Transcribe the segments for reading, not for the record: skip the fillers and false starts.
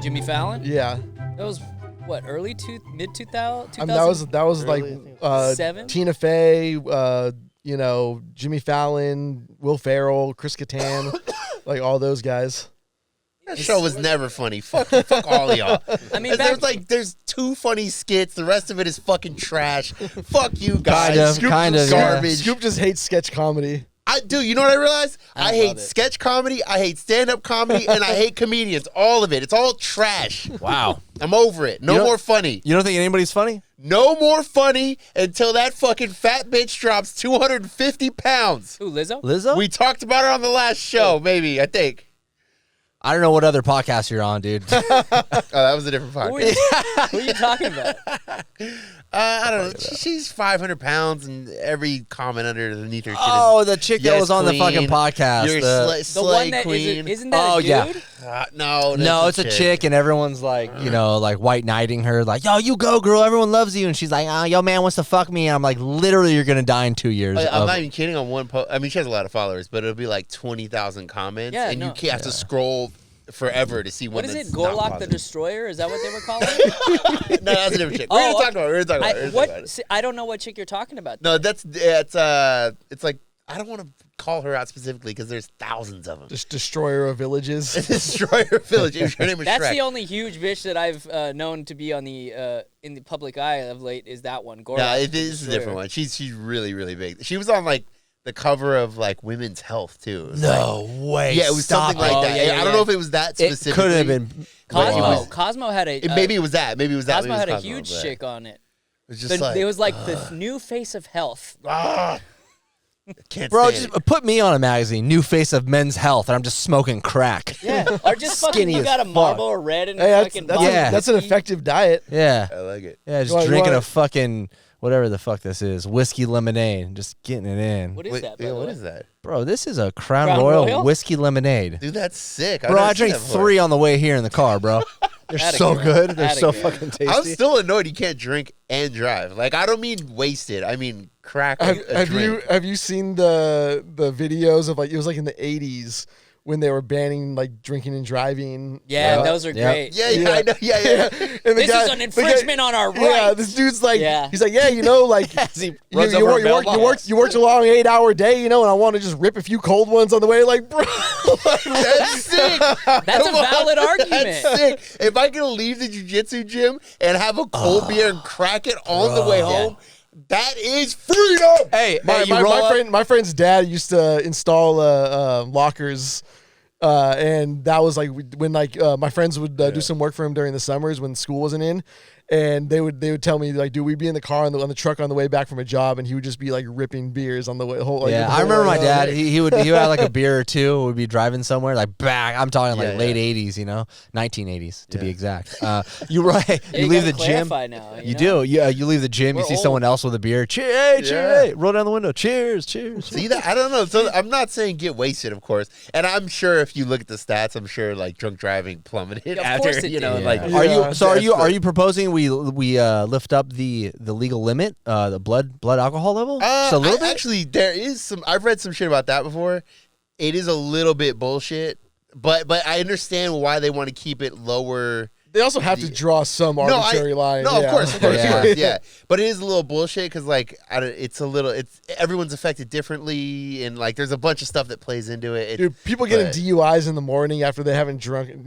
Jimmy Fallon? Yeah. That was what, mid 2000? That was like Seven? Tina Fey, you know, Jimmy Fallon, Will Ferrell, Chris Kattan, like all those guys. That show was never funny. Fuck all of y'all. I mean, there's 2 funny skits. The rest of it is fucking trash. Fuck you guys. Kind of garbage. Scoop just hates sketch comedy. You know what I realized? I hate it. sketch comedy, I hate stand-up comedy, and I hate comedians. All of it. It's all trash. Wow. I'm over it. No more funny. You don't think anybody's funny? No more funny until that fucking fat bitch drops 250 pounds. Who, Lizzo? Lizzo? We talked about her on the last show, maybe, I think. I don't know what other podcast you're on, dude. Oh, that was a different podcast. Who are you talking about? I don't know. She's 500 pounds, and every comment underneath her shit Oh, is, the chick that was on the fucking podcast. You're the- slay The one that queen. isn't that a dude? yeah. No, it's a chick, and everyone's like, you know, like white knighting her, like, yo, you go, girl, everyone loves you, and she's like, oh, yo, man wants to fuck me, and I'm like, literally, you're gonna die in 2 years. I'm not even kidding. On one post, I mean, she has a lot of followers, but it'll be like 20,000 comments, and you can't have to scroll forever to see one. What is that's it? not Gorlock the positive. Destroyer? Is that what they were calling it? No, that's a different chick. We're gonna talk about it. See, I don't know what chick you're talking about. No, it's like I don't want to call her out specifically because there's thousands of them. Just destroyer of villages. Destroyer village. Her name is That's Shrek. the only huge bitch that I've known to be on the in the public eye of late. Is that one? Gorlock No, the it is a Destroyer. different one. She's really, really big. She was on like the cover of like Women's Health too. It was way. yeah, it was something like Oh, that. yeah, I don't know if it was that It specifically. could have been. Cosmo had a Maybe it was that. Maybe it was that. Cosmo Maybe it had was a huge but chick on it. It was just It was like the new face of health. Can't Bro, stand just put me on a magazine, New Face of Men's Health, and I'm just smoking crack. Yeah, or just fucking Skinny you as got a fuck. Marlboro Red and Hey, fucking that's an effective diet. Yeah. I like it. Yeah, just What- drinking what- a fucking, whatever the fuck this is, whiskey lemonade, just getting it in. What is Wait, that? by yeah, the what way? is that? Bro, this is a Crown Crown Royal, Royal? whiskey lemonade. Dude, that's sick. Bro, I drank 3 on the way here in the car, bro. They're Atta so girl. good. They're Atta so girl. fucking tasty. I'm still annoyed you can't drink and drive. Like, I don't mean wasted. I mean crack a drink. Have you seen the videos of like it was like in the 80s when they were banning like drinking and driving? Yeah, those are great. Yeah, I know. Yeah. And This is an infringement on our rights. Yeah, this dude's like, Yeah. he's like, yeah, you know, like he you, runs you, over a work, you, work, you, work, you worked a long 8-hour day, you know, and I want to just rip a few cold ones on the way. Like, bro, That's sick. That's a valid argument. That's sick. If I could leave the jiu-jitsu gym and have a cold beer and crack it on the way home, that is freedom. Hey, my friend's dad used to install lockers. And that was like when like my friends would do some work for him during the summers when school wasn't in, and they would tell me like, dude, we'd be in the car on the truck on the way back from a job, and he would just be like ripping beers on the way whole. Like, yeah, the I whole remember way my home. dad. He would have like a beer or two. Would be driving somewhere like back. I'm talking like Yeah, late '80s, you know, 1980s to be exact. You're right. Yeah, you leave the gotta gym. clarify now, You know? do. You leave the gym. We're you see old. someone else with a beer. Cheers! Hey, roll down the window. Cheers! Cheers! See that? I don't know. So I'm not saying get wasted, of course. And I'm sure if you look at the stats, I'm sure like drunk driving plummeted Yeah, of after course it you know, did. like. Yeah. Are you proposing we lift up the legal limit, the blood alcohol level? Just a little bit. Actually, there is some. I've read some shit about that before. It is a little bit bullshit, but I understand why they want to keep it lower. They also have to draw some arbitrary line. No, yeah. of course, Yeah. yeah. But it is a little bullshit because, like, it's everyone's affected differently, and like, there's a bunch of stuff that plays into it. Dude, people getting DUIs in the morning after they haven't drank in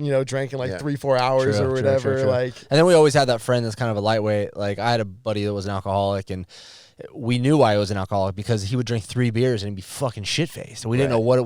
like 3-4 hours or whatever. True. Like, And then we always had that friend that's kind of a lightweight. Like I had a buddy that was an alcoholic, and we knew why he was an alcoholic because he would drink 3 beers and he'd be fucking shit faced. We didn't know what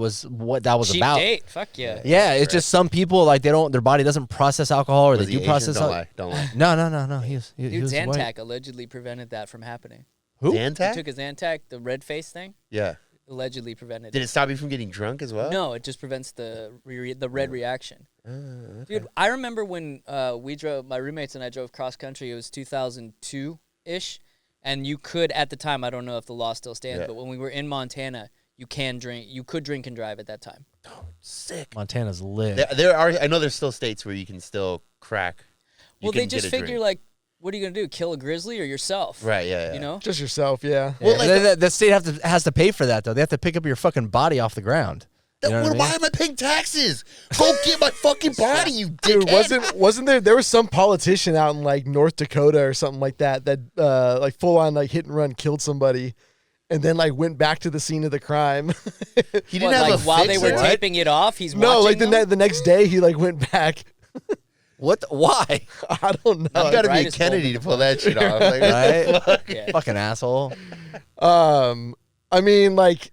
that was Cheap about. date. Fuck yeah. Yeah, it's just some people like their body doesn't process alcohol, or Was they he do Asian? process. Don't lie. No. He was Dude, white. Zantac allegedly prevented that from happening. Who? He Zantac? took a Zantac, the red face thing, Yeah. allegedly prevented Did it stop you from getting drunk as well? No, it just prevents the red reaction. Dude, I remember when my roommates and I drove cross country. It was 2002-ish, and you could at the time. I don't know if the law still stands, but when we were in Montana, you could drink and drive at that time. Sick. Montana's lit. There are. I know there's still states where you can still crack. Well, they just figure like, what are you gonna do? Kill a grizzly or yourself? Right. Yeah. You know. just yourself, yeah. Well, the state has to pay for that though. They have to pick up your fucking body off the ground. You know what I mean? Why am I paying taxes? Go get my fucking body, you Dude, dickhead. wasn't there was some politician out in like North Dakota or something like that like full on like hit and run killed somebody and then like went back to the scene of the crime. He didn't have like a while fix they were or what? taping it off, he's No, watching like them? the next day he like went back. What? Why? I don't know. You gotta be a brightest bulb Kennedy in to the pull that shit off. Like, Right? Yeah. Fucking asshole. I mean like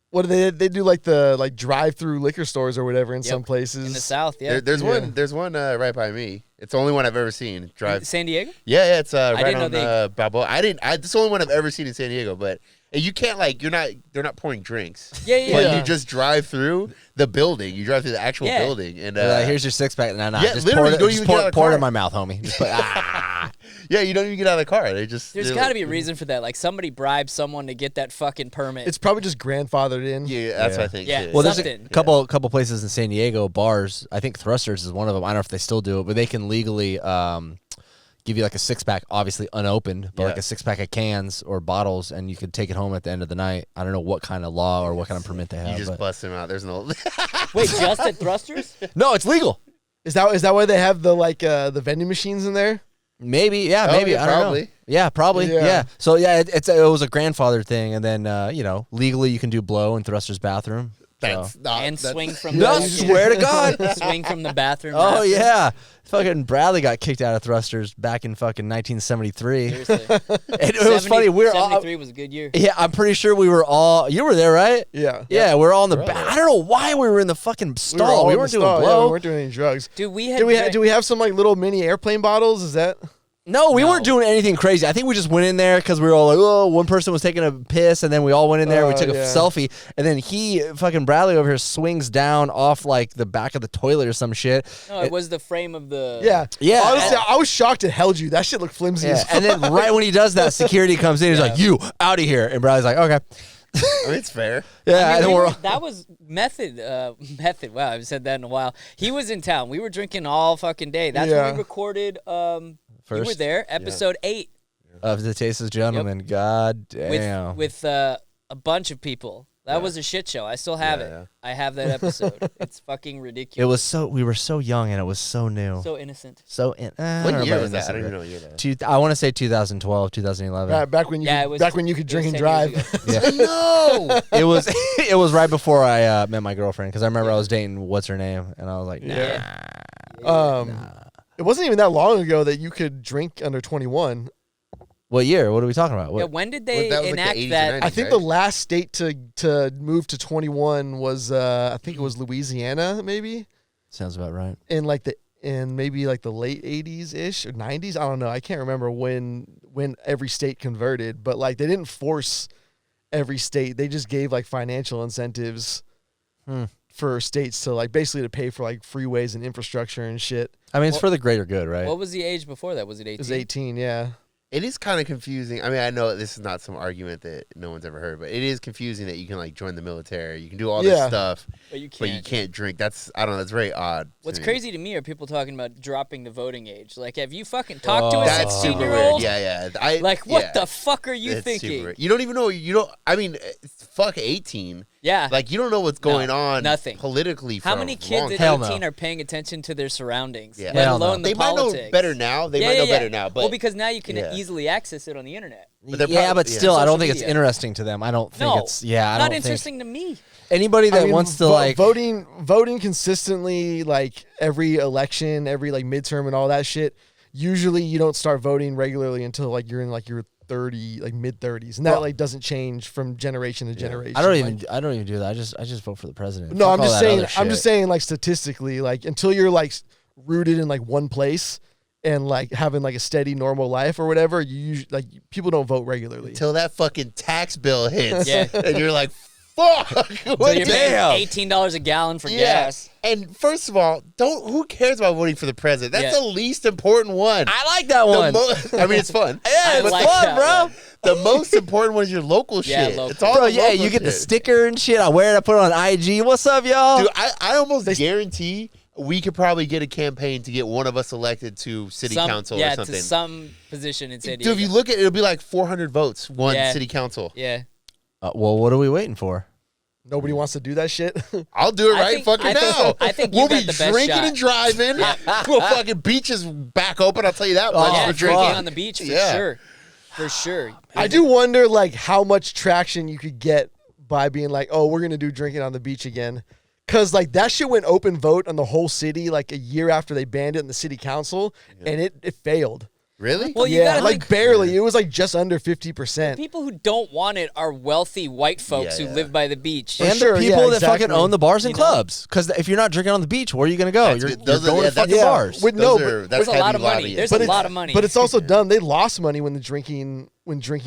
what do they do like the like drive-through liquor stores or whatever in Yep. some places. In the South, yeah. there's Yeah. one right by me. It's the only one I've ever seen. Drive. San Diego? Yeah, it's right didn't know on they- Balboa. This is the only one I've ever seen in San Diego, but you can't like they're not pouring drinks. Yeah. But Yeah. you just drive through the building. You drive through the actual Yeah. building, and Here's your 6-pack. No, yeah, just literally, pour it, don't just even pour, get out of the pour it car. in my mouth, homie. Just put, yeah, you don't even get out of the car. They just There's they're got to like- be a reason for that. Like somebody bribed someone to get that fucking permit. It's probably just grandfathered in. Yeah, that's Yeah. what I think. Yeah. too. Well, there's a Something. couple places in San Diego, bars. I think Thrusters is one of them. I don't know if they still do it, but they can legally give you like a 6-pack, obviously unopened, but like Yeah. a 6-pack of cans or bottles, and you could take it home at the end of the night. I don't know what kind of law or what kind of permit they have. You just but- bust them out. There's no. Wait, just at Thrusters? No, it's legal. Is that why they have the like the vending machines in there? Maybe, yeah, Oh, maybe. yeah, I don't know. probably. Yeah, probably. Yeah. Yeah. So yeah, it was a grandfather thing, and then legally you can do blow in Thruster's bathroom. That's So. not. And that's- swing from No, the swear to God. swing from the bathroom. Oh after. yeah, fucking Bradley got kicked out of Thrusters back in fucking 1973. Seriously. It was funny. We were all, 73 was a good year. yeah, I'm pretty sure we were all. You were there, right? Yeah. Yeah, we were all in the We're all back. there. I don't know why we were in the fucking stall. all We in the weren't doing stall. Yeah, blow. we weren't doing any drugs. Dude, we had Do we have some like little mini airplane bottles? Is that? No, we No. weren't doing anything crazy. I think we just went in there because we were all like, oh, one person was taking a piss, and then we all went in there. We took a yeah. selfie, and then fucking Bradley over here swings down off like the back of the toilet or some shit. No, it was the frame of the. Yeah. Yeah. Honestly, I was shocked it held you. That shit looked flimsy. Yeah, as and then right when he does that, security comes in. He's like, "You out of here!" And Bradley's like, "Okay." I mean, it's fair. Yeah, I mean, and then we we're were- that was method. Method. Wow, I haven't said that in a while. He was in town. We were drinking all fucking day. That's when Yeah. we recorded. You were First. there, episode 8, of the Tasteless Gentleman. God damn. with a bunch of people. That was a shit show. I still have it. Yeah. I have that episode. It's fucking It ridiculous. was so we were so young and it was so new. So innocent. What year was that? I don't even know what year that was. I want to say 2012, 2011. back when you Yeah, could, it was- back when you could it drink was and 10 years drive. ago. Yeah. No. It was it was right before I met my girlfriend because I remember I was dating what's her name and I was like, nah. Yeah. It wasn't even that long ago that you could drink under 21. What year? What are we talking about? Yeah, What? when did they Well, that was like the enact 80s or that? 90s. I think right? the last state to move to 21 was I think it was Louisiana, maybe Sounds about right. in maybe like the late 80s ish or 90s. I don't know. I can't remember when every state converted, but like they didn't force every state. They just gave like financial incentives for states to like basically to pay for like freeways and infrastructure and shit. I mean, it's for the greater good, right? What was the age before that? Was it 18? It was 18, yeah. It is kind of confusing. I mean, I know this is not some argument that no one's ever heard, but it is confusing that you can like join the military, you can do all this Yeah. stuff, But you can't. but you can't drink. That's I don't know. That's very odd. What's to me. crazy to me are people talking about dropping the voting age. Like, have you fucking talked to a That's super 16-year-old? weird. Yeah, yeah. Like, what yeah. the fuck are you It's super thinking? weird. You don't even know. You don't. I mean, fuck 18. Yeah. Like you don't know what's going on nothing. politically. How for many a kids long at time. 18 are paying attention to their surroundings? Yeah. Let Hell no. alone the They might know politics. better now. They might know better now. But well, because now you can Yeah. easily access it on the internet. But they're yeah, probably- but yeah. still, I don't Social think it's media. interesting to them. I don't think No, it's. Yeah, I not don't interesting to me. think anybody that I mean, wants to like. voting consistently like every election, every like midterm and all that shit. Usually you don't start voting regularly until like you're in like your 30 like mid 30s, and that Well- like doesn't change from generation to generation. I don't Like- even do that. I just vote for the president. No, Fuck I'm all just that saying. other I'm shit. just saying, like statistically, like until you're like rooted in like one place and like having like a steady normal life or whatever, you usually, like people don't vote regularly. until that fucking tax bill hits, Yeah. and you're like, fuck. So what you're the- paying $18 a gallon for gas. And first of all, who cares about voting for the president? That's Yeah. the least important one. I like that The one. I mean, it's fun. Yeah, I it's like fun, that bro. one. The most important one is your local Yeah, shit. local. It's all Bro, the yeah, local you get the shit. sticker and shit. I wear it. I put it on IG. What's up, y'all? Dude, I almost guarantee we could probably get a campaign to get one of us elected to city council or something. to some position in San Dude, Diego. if you look at it, it'll be like 400 votes, one Yeah. city council. Yeah. Well, what are we waiting for? Nobody wants to do that shit. I'll do it fucking now. I think you we'll got be the best drinking shot. and driving. We'll fucking beach is back open. I'll tell you that much. Yeah, for drinking drinking on the beach for Yeah. sure. For sure. I do wonder, like, how much traction you could get by being like, oh, we're going to do drinking on the beach again. Because, like, that shit went open vote on the whole city, like, a year after they banned it in the city council, and it failed. Really? Well, you gotta like, think, barely. It was, like, just under 50%. people who don't want it are wealthy white folks who live by the beach. For And sure, the yeah, people that fucking exactly. own the bars and You know? clubs. Because if you're not drinking on the beach, where are you going to go? That's You're, good. you're Those are- going yeah, to fucking yeah. bars. With That's There's a lot heavy of money. lobbying. There's But a it's- lot of money. But it's also done. They lost money when drinking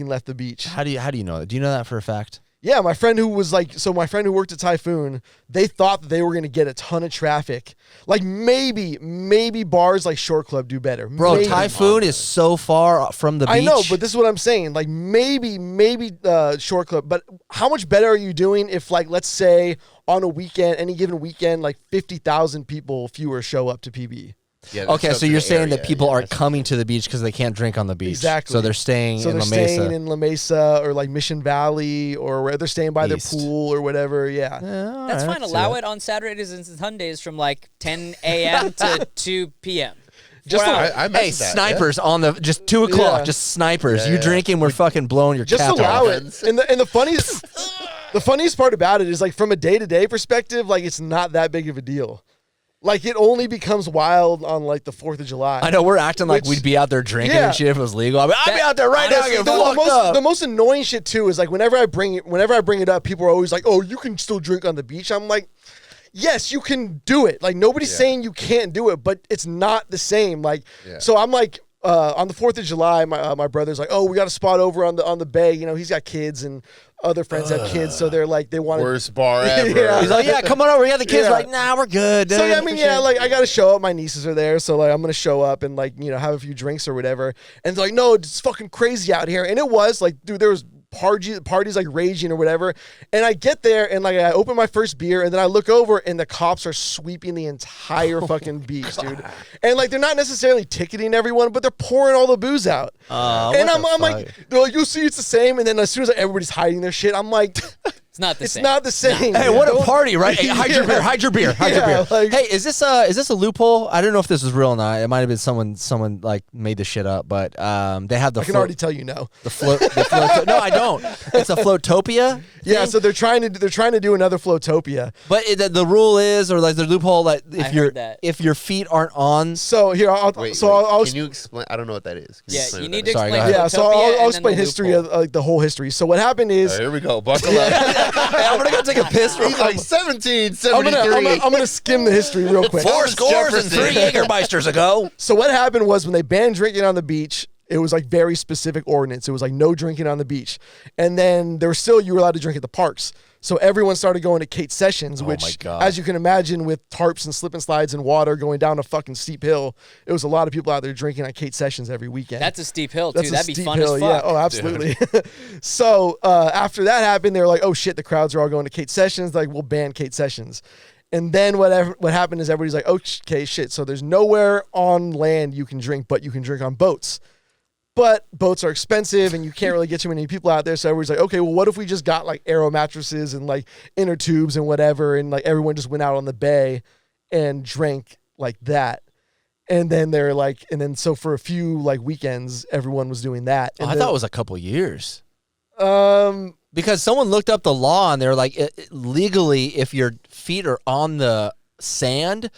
left the beach. How do you know that? Do you know that for a fact? Yeah, my friend who worked at Typhoon, they thought that they were going to get a ton of traffic. Like maybe bars like Short Club do better. Bro, Maybe. Typhoon is so far from the beach. I know, but this is what I'm saying. Like maybe Short Club, but how much better are you doing if, like, let's say on a weekend, any given weekend, like 50,000 people fewer show up to PB? Yeah, Okay, so you're saying that area, people yeah, aren't that's- coming to the beach because they can't drink on the beach. Exactly. So they're staying So in they're La Mesa. staying in La Mesa or like Mission Valley or where they're staying by East. their pool or whatever. Yeah. That's fine. Allow it on Saturdays and Sundays from like 10 a.m. to 2 p.m. Just Wow. I mess Hey, with that, snipers on the just 2 o'clock, Yeah. just snipers. Yeah, You yeah. drinking, we're fucking blowing your Just cap allow off. it. And the funniest part about it is, like, from a day-to-day perspective, like, it's not that big of a deal. Like, it only becomes wild on, like, the 4th of July. I know we're acting like Which- we'd be out there drinking Yeah. and shit if it was legal. I'd be out there right now honestly, getting The fucked up. most annoying shit too is, like, whenever I bring it up, people are always like, "Oh, you can still drink on the beach." I'm like, "Yes, you can do it." Like, nobody's saying you can't do it, but it's not the same. Like, so I'm like, on the 4th of July, my brother's like, "Oh, we got a spot over on the bay." You know, he's got kids and other friends have kids, so they're like, they want to. Worst bar ever. Yeah. He's like, yeah, come on over. Yeah, the kids Yeah. are like, nah, we're good. So yeah, I dude." mean, yeah, like I gotta show up. My nieces are there, so like I'm gonna show up and, like, you know, have a few drinks or whatever. And they're like, "No, it's fucking crazy out here." And it was like, dude, there was parties like raging or whatever. And I get there and, like, I open my first beer and then I look over and the cops are sweeping the entire fucking beach, dude. And, like, they're not necessarily ticketing everyone, but they're pouring all the booze out. And what I'm the like, they're like, "You'll see, it's the same." And then as soon as everybody's hiding their shit, I'm like, It's not the it's same. not the same. Hey, what a Don't- party, right? Hey, hide your beer, hide your beer, hide your Yeah, beer. like- Hey, is this a loophole? I don't know if this is real or not. It might have been someone like made this shit up, but they have the I can already tell you no. the float. No, I don't. It's a Floatopia. Yeah, thing? so they're trying to do another Flowtopia. But the rule is, or like the loophole, that I heard that. if your feet aren't on, So here, I'll Can you explain? I don't know what that is. Can Yeah, explain you what need that to is? Sorry, go explain. ahead. yeah, so Flowtopia I'll and then explain the history loophole. of, like, the whole history. So what happened is, Here we go. Buckle up. Hey, I'm gonna go take a piss real He's quick. like 1773. I'm gonna skim the history real quick. Four Thomas scores and Jefferson. 3 Jägermeisters ago. So what happened was, when they banned drinking on the beach, it was like very specific ordinance. It was like no drinking on the beach, and then there was still, you were allowed to drink at the parks. So everyone started going to Kate Sessions, my which, God. as you can imagine, with tarps and slip and slides and water going down a fucking steep hill, it was a lot of people out there drinking on Kate Sessions every weekend. That's a steep hill, too. That's a That'd be steep fun hill, as fuck. Yeah, oh, absolutely. So after that happened, they were like, "Oh shit, the crowds are all going to Kate Sessions. Like, we'll ban Kate Sessions." And then what happened is, everybody's like, "Okay, shit." So there's nowhere on land you can drink, but you can drink on boats. But boats are expensive and you can't really get too many people out there. So everybody's like, "Okay, well, what if we just got like aero mattresses and like inner tubes and whatever, and like everyone just went out on the bay and drank like that." And then they're like, and then so for a few like weekends, everyone was doing that. Oh, And I then- thought it was a couple years. Um, Because someone looked up the law and they're like, legally, if your feet are on the sand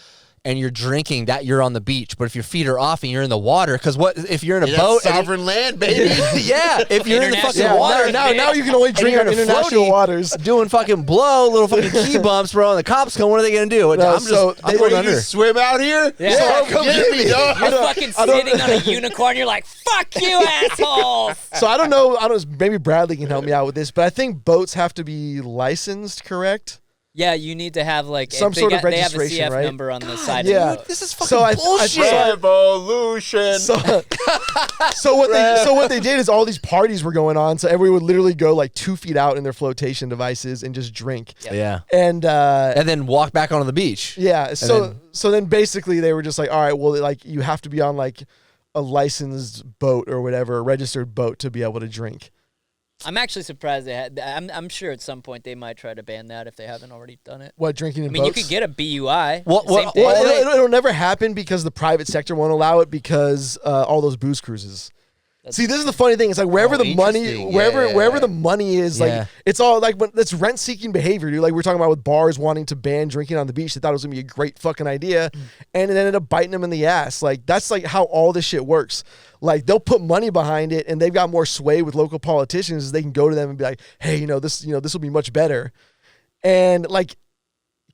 and you're drinking, that you're on the beach. But if your feet are off and you're in the water, because what if you're in a Yeah, boat? and sovereign land, baby. yeah, if you're in the fucking International water, now you can only drink you're on in a international floaty waters. doing fucking blow, little fucking key bumps, bro, and the cops come, what are they gonna do? No, I'm so I'm they- going they under. You swim out here? Yeah. So come get me, dog. You're fucking sitting on a unicorn. You're like, fuck you, assholes. So I don't know. Maybe Bradley can help me out with this, but I think boats have to be licensed, correct? Yeah, you need to have like Some they sort of got- They have a registration, CF right? number on the side. Yeah. Of it. This is fucking So I- bullshit. Revolution. So what they did is, all these parties were going on, so everyone would literally go like 2 feet out in their flotation devices and just drink. yeah, And and then walk back onto the beach. yeah, so then basically they were just like, "All right, well, like, you have to be on like a licensed boat or whatever, a registered boat, to be able to drink." I'm actually surprised they had. I'm sure at some point they might try to ban that if they haven't already done it. What, drinking in I mean, boats? you could get a BUI. What- same what- thing. Well, it'll never happen because the private sector won't allow it because all those booze cruises. See, this is the funny thing. It's like wherever the money, interesting. wherever the money is, Yeah. like it's all like when it's rent-seeking behavior, dude. Like we're talking about with bars wanting to ban drinking on the beach. They thought it was gonna be a great fucking idea, and it ended up biting them in the ass. Like that's like how all this shit works. Like they'll put money behind it, and they've got more sway with local politicians. They can go to them and be like, "Hey, this will be much better," and like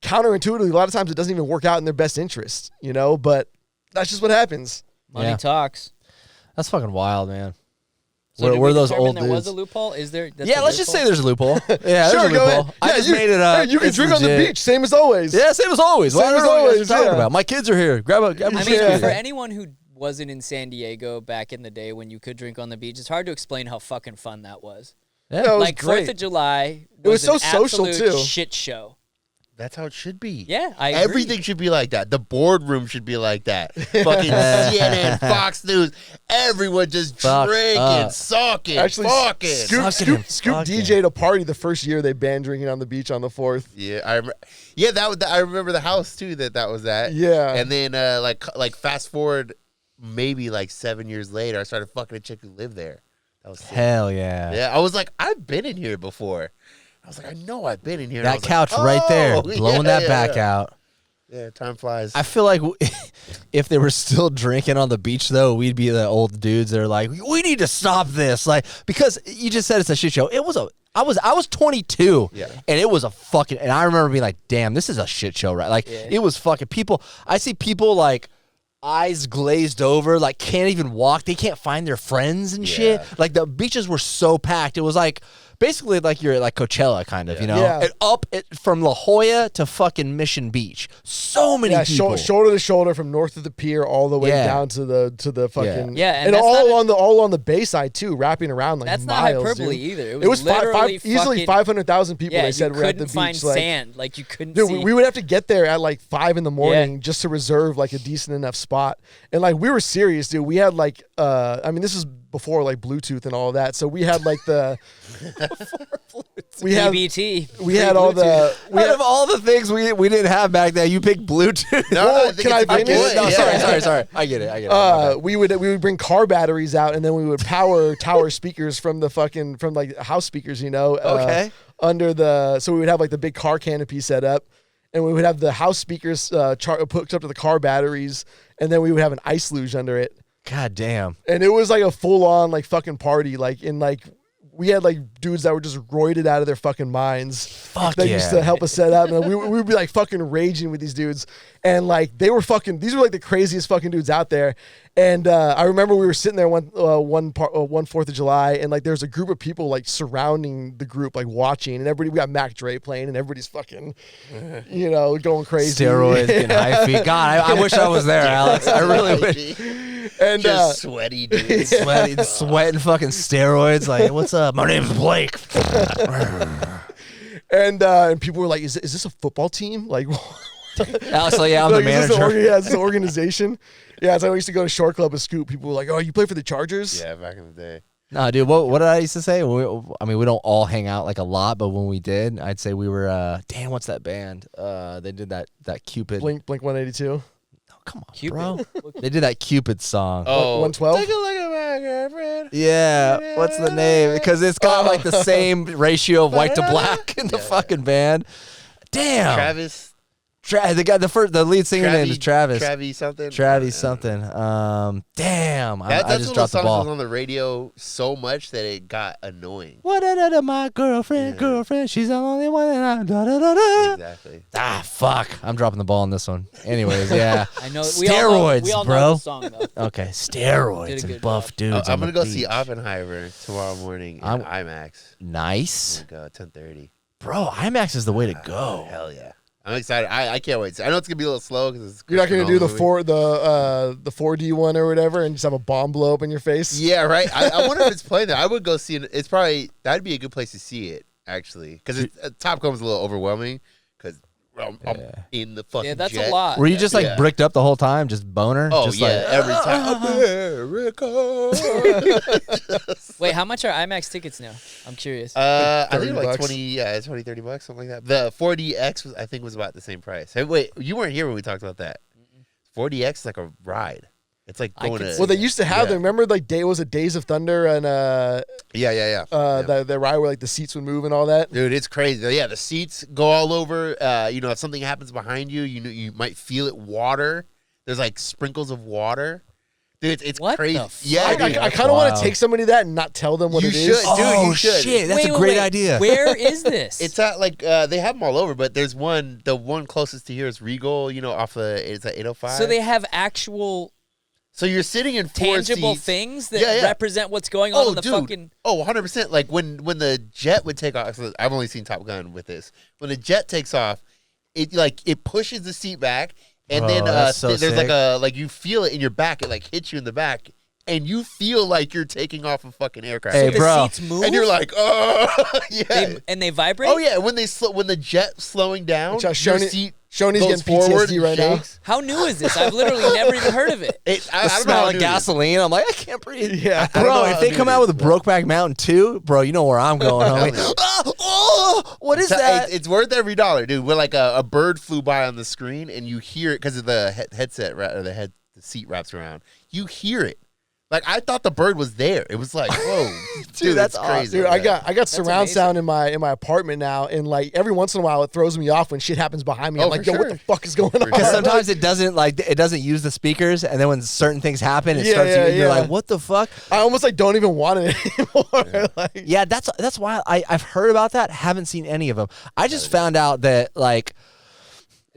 counterintuitively, a lot of times it doesn't even work out in their best interest, But that's just what happens. Money Yeah. talks. That's fucking wild, man. So did Where we those determine old there was dudes? a loophole? Is there? That's Yeah, a let's just say loophole? there's a loophole. Yeah, Sure, there's a go ahead. loophole. I Yeah, just you- made it up. Hey, you can It's drink on the legit. beach, same as always. Yeah, same as always. Same I don't as know what you guys always, are talking yeah. about. My kids are here. Grab a I mean, Yeah. for anyone who wasn't in San Diego back in the day when you could drink on the beach, it's hard to explain how fucking fun that was. Yeah, it was Like great. 4th of July It was so an social, absolute too. shit show. That's how it should be. Yeah, I agree. Everything should be like that. The boardroom should be like that. Fucking CNN, Fox News, everyone just Fuck drinking, up. sucking, Actually, fucking. Scoop fucking. DJ'd a party the first year they banned drinking on the beach on the 4th. Yeah, I remember the house too that was at. Yeah. And then like fast forward maybe like 7 years later, I started fucking a chick who lived there. That was sick. Hell yeah. Yeah, I was like, I've been in here before. I was like, I know I've been in here. And I That was couch like, right there, oh, blowing yeah, that back yeah. out. Yeah, time flies. I feel like if they were still drinking on the beach, though, we'd be the old dudes that are like, we need to stop this. Like, because you just said it's a shit show. I was 22, Yeah. and it was a fucking, and I remember being like, damn, this is a shit show, right? Like, it was fucking people. I see people like eyes glazed over, like can't even walk. They can't find their friends and shit. Like the beaches were so packed. It was like basically like you're at like Coachella kind of, Yeah. And from La Jolla to fucking Mission Beach. So many people. Shoulder to shoulder from north of the pier all the way Yeah. down to the fucking Yeah, and and that's all not on the Bayside too, wrapping around like That's not miles, hyperbole dude. either. It was literally easily fucking- 500,000 people. Yeah, They said you were at the couldn't find beach. Like, sand. Like you couldn't dude, see. we would have to get there at like 5 a.m. just to reserve like a decent enough spot. And like we were serious, dude. We had like I mean, this is before like Bluetooth and all that. So we had like the EBT. we had all the Out of all the things we didn't have back then, you picked Bluetooth. No, Well, I think can it's I a good finish? point. No, Yeah. sorry. I get it. My bad. we would bring car batteries out and then we would power tower speakers from like house speakers, Okay. so we would have like the big car canopy set up and we would have the house speakers hooked up to the car batteries and then we would have an ice luge under it. God damn. And it was like a full on like fucking party. Like in like we had like dudes that were just roided out of their fucking minds. Fuck that yeah. used to help us set up. And we would be like fucking raging with these dudes. And like these were like the craziest fucking dudes out there. And I remember we were sitting there one 4th of July and like there's a group of people like surrounding the group, like watching. And we got Mac Dre playing and everybody's fucking, going crazy. Steroids, getting high feet. God, I wish I was there, Alex. I really wish. And Just sweaty, dude. Sweating fucking steroids. Like, what's up? My name's Blake. and people were like, is this a football team? Like, Alex, like, yeah, I'm the like, is this manager. yeah, it's an organization. Yeah, so I used to go to Short Club with Scoop. People were like, "Oh, you play for the Chargers?" Yeah, back in the day. No, dude, what did I used to say? We don't all hang out like a lot, but when we did, I'd say we were, damn, what's that band? They did that Cupid. Blink 182. Oh, come on, Cupid. bro. They did that Cupid song. Oh, 112? Take a look at my girlfriend. Yeah, what's the name? Because it's got like the same ratio of white to black in the fucking band. Damn. Travis. The guy, the lead singer name is Travis. Travis something. Travis something. Damn. I That's just one of those dropped the songs that ball. was on the radio so much that it got annoying. What my girlfriend, she's the only one that I da. Exactly. Ah, fuck. I'm dropping the ball on this one. Anyways, yeah. I know. Steroids, we all bro. know the song though. Okay, Did steroids a and good buff dudes. I'm on gonna the go see beach. Oppenheimer tomorrow morning in I'm- IMAX. Nice. I'm gonna go 10:30. Bro, IMAX is the way to go. Hell yeah. I'm excited. I can't wait. I know it's gonna be a little slow because it's. You're not gonna Christopher do Nolan movie. the 4D one or whatever, and just have a bomb blow up in your face. Yeah, right. I wonder if it's playing there. I would go see it. It's probably that'd be a good place to see it actually because Top Gun's a little overwhelming because I'm in the fucking that's jet. a lot. Were you just like bricked up the whole time, just boner? Oh, just yeah, like, every time. America. Wait, how much are IMAX tickets now? I'm curious. I think $30. like 20, 30 bucks, something like that. The 4DX was, I think, was about the same price. Hey, wait, you weren't here when we talked about that. 4DX is like a ride. It's like going to. Well, they used to have them. Remember, like was it Days of Thunder and yeah. the ride where like the seats would move and all that. Dude, it's crazy. Yeah, the seats go all over. If something happens behind you, you might feel it water. There's like sprinkles of water. Dude, it's What crazy. the fuck? Yeah, dude. I kind of want to take somebody to that and not tell them what You it is. should. Dude, oh you should. shit, that's Wait, a great wait, idea. Where is this? It's at like they have them all over, but there's one. The one closest to here is Regal. Off it's at 805. so they have actual So you're sitting in four tangible seats. things that represent what's going on in the fucking. Oh, 100%. Like when the jet would take off. So I've only seen Top Gun with this. When the jet takes off, it pushes the seat back, and then that's so there's sick. like you feel it in your back. It like hits you in the back, and you feel like you're taking off a fucking aircraft. Hey, So the bro. seats move, And you're like, oh, yeah. they vibrate. Oh yeah, when the jet's slowing down, your seat Shoney's goes getting forward PTSD and right now. shakes. How new is this? I've literally never even heard of it. I The don't know smell how of new it is. gasoline. I'm like, I can't breathe. Yeah. I don't know Bro, how if they new come it out is, with a but- Brokeback Mountain 2, bro, you know where I'm going, homie. What is that? It's worth every dollar, dude. Where like a bird flew by on the screen and you hear it because of the headset or the seat wraps around. You hear it. Like I thought the bird was there. It was like, whoa, dude, that's that's crazy. Dude, Yeah. I got surround amazing. sound in my apartment now, and like every once in a while it throws me off when shit happens behind me. I'm Oh, like, for yo, what sure. the fuck is going on? Because sometimes it doesn't use the speakers, and then when certain things happen, it Yeah, starts. yeah, You're yeah. like, what the fuck? I almost like don't even want it anymore. Like, Yeah, that's why I've heard about that. Haven't seen any of them. I just found out that like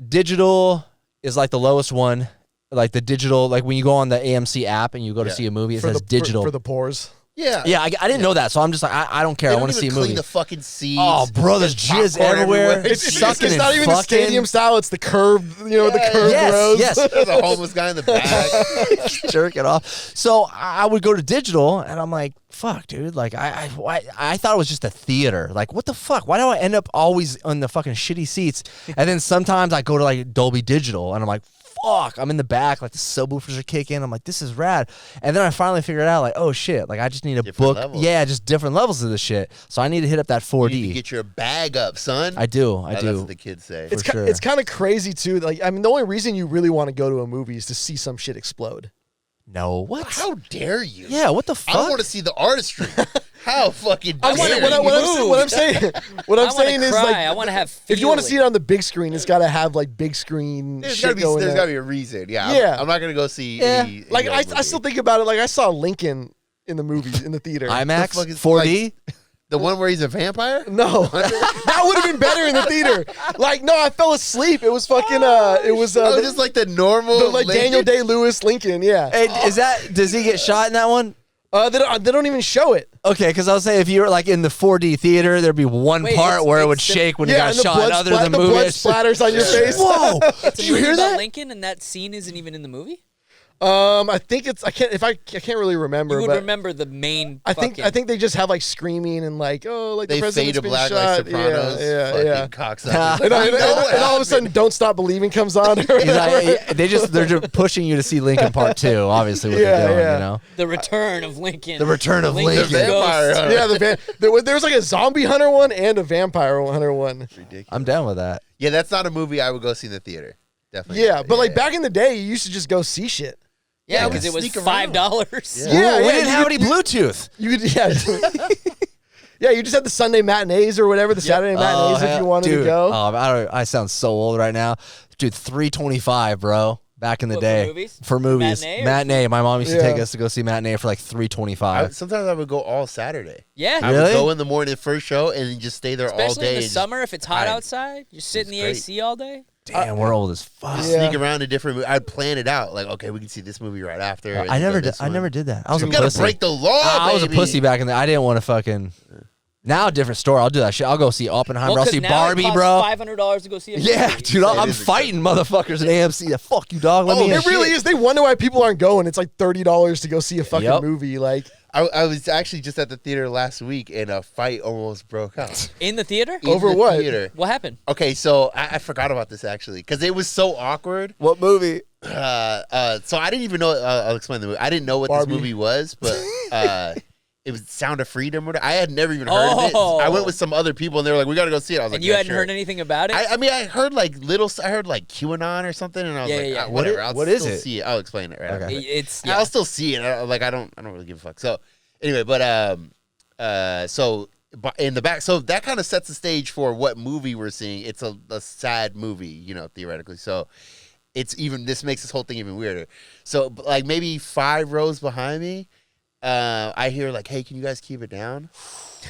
digital is like the lowest one. Like the digital, like when you go on the AMC app and you go to see a movie, it says digital. for the pores. Yeah, Yeah, I didn't know that, so I'm just like, I don't care. They I don't want to see a even clean movie. the fucking seats. Oh, bro, there's jizz popcorn everywhere. everywhere. It's Sucking it's and not even the fucking. stadium style. It's the curved, the curved Yes, rows. yes. There's a homeless guy in the back. Jerk it off. So I would go to digital, and I'm like, fuck, dude. Like I thought it was just a theater. Like what the fuck? Why do I end up always on the fucking shitty seats? And then sometimes I go to like Dolby Digital, and I'm like, fuck, I'm in the back. Like the subwoofers are kicking. I'm like, this is rad. And then I finally figured out, like, oh shit, like I just need a Different book. levels. Yeah, just different levels of this shit. So I need to hit up that 4D. You need to get your bag up, son. I do. That's what the kids say. It's sure. it's kind of crazy too. Like I mean, the only reason you really want to go to a movie is to see some shit explode. No, what? How dare you? Yeah, what the fuck? I want to see the artistry. How fucking I'm dare saying, you? what I'm saying, I saying is cry. like, I want to have. if you want to feeling. see it on the big screen, it's got to have like big screen There's shit gotta be going. there's there. gotta be a reason. Yeah. Yeah. I'm not gonna go see Yeah. any Like old I movie. still think about it. Like I saw Lincoln in the movies in the theater. IMAX, The fuck is- 4D. the one where he's a vampire. No, that would have been better in the theater. Like, no, I fell asleep. It was fucking. It was Oh, the, just like the normal. like Lincoln? Daniel Day-Lewis Lincoln. Yeah. Hey, does he get shot in that one? They don't even show it. Okay, because I was saying if you were like in the 4D theater, there'd be one Wait, part it's- where it it's would the- shake when he Yeah, got and the shot. blood, Other splat- than the movie, blood it's- splatters on your face. Whoa! It's a Did you movie hear about that? Lincoln, and that scene isn't even in the movie. I think it's. I can't really remember. You would but remember the main. I think they just have like screaming and like like They the president's fade to been black shot. like Sopranos. Yeah, Fucking yeah. cocksuckers. And, I know what and all of a happened. sudden, "Don't Stop Believing" comes on. He's like, they're just pushing you to see Lincoln Part 2. Obviously, what Yeah, they're doing, yeah. you know. the return of Lincoln. The return of Lincoln's Lincoln. The vampire ghost. hunter. Yeah, there was like a zombie hunter one and a vampire hunter one. Ridiculous. I'm down with that. Yeah, that's not a movie I would go see in the theater. Definitely. Yeah, not. but like back in the day, you used to just go see shit. Yeah, Yeah, because it was sneak around. $5. Yeah. Yeah, we yeah, didn't have any Bluetooth. You could, yeah. Yeah, you just had the Sunday matinees or whatever, the Saturday matinees if you wanted dude, to go. I sound so old right now. Dude, $3.25, bro. Back in the What, for day. movies? For movies. Matinee or- Matinee. My mom used to take Yeah. us to go see Matinee for like $3.25. Sometimes I would go all Saturday. Yeah. I Really? would go in the morning, first show, and then just stay there all Especially day. in the and just summer if it's hot hide. outside. You sit in the great. AC all day. Damn, we're old as fuck. Yeah. Sneak around to different movies. I'd plan it out. Like, okay, we can see this movie right after. and I then go never did. this I one. never did that. I was You a gotta pussy. break the law, I was a baby. pussy back in the. I didn't want to fucking. Now different story. I'll do that shit. I'll go see Oppenheimer. I'll 'cause see now Barbie, it costs bro. $500 to go see a Yeah, movie. dude, It I'm is fighting motherfuckers at AMC. Yeah, fuck you, dog. Let me in. It really is. They wonder why people aren't going. It's like $30 to go see a fucking Yep. movie. Like, I was actually just at the theater last week, and a fight almost broke out. In the theater? Over In the what? Theater. What happened? Okay, so I forgot about this actually because it was so awkward. What movie? So I didn't even know. I'll explain the movie. I didn't know what Barbie. this movie was, but it was Sound of Freedom. I had never even heard of it. Oh. I went with some other people, and they were like, "We got to go see it." I was And like, you "Yeah, hadn't sure." heard anything about it? I mean, I heard like I heard like QAnon or something, and I was Yeah, like, yeah, yeah. Whatever. I'll what is still it? see it. I'll explain it. Right. Okay. after. It's I'll still see it. I don't really give a fuck. So anyway, but so in the back, so that kind of sets the stage for what movie we're seeing. It's a sad movie, theoretically. So this makes this whole thing even weirder. So like maybe 5 rows behind me, I hear like, "Hey, can you guys keep it down?"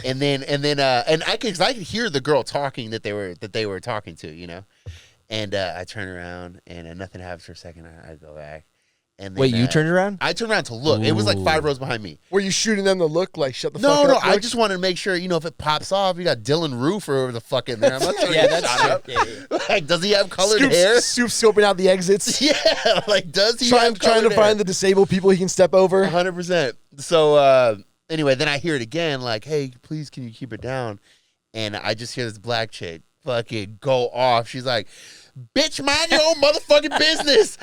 And then I could hear the girl talking that they were talking to, and I turn around and nothing happens for a second. I go back. And then, Wait, you turned around? I turned around to look. It was like 5 Ooh. rows behind me. Were you shooting them to look like shut the No, fuck no. up? I look? just wanted to make sure, if it pops off, you got Dylan Roofer over the fucking there. I'm not trying yeah, to that's shut true. up. Yeah. Like, does he have colored hair? Scoops scoping out the exits. Yeah, like does he trying have to colored find the disabled people he can step over. 100%. So anyway, then I hear it again, like, "Hey, please, can you keep it down?" And I just hear this black chick fucking go off. She's like, "Bitch, mind your own motherfucking business.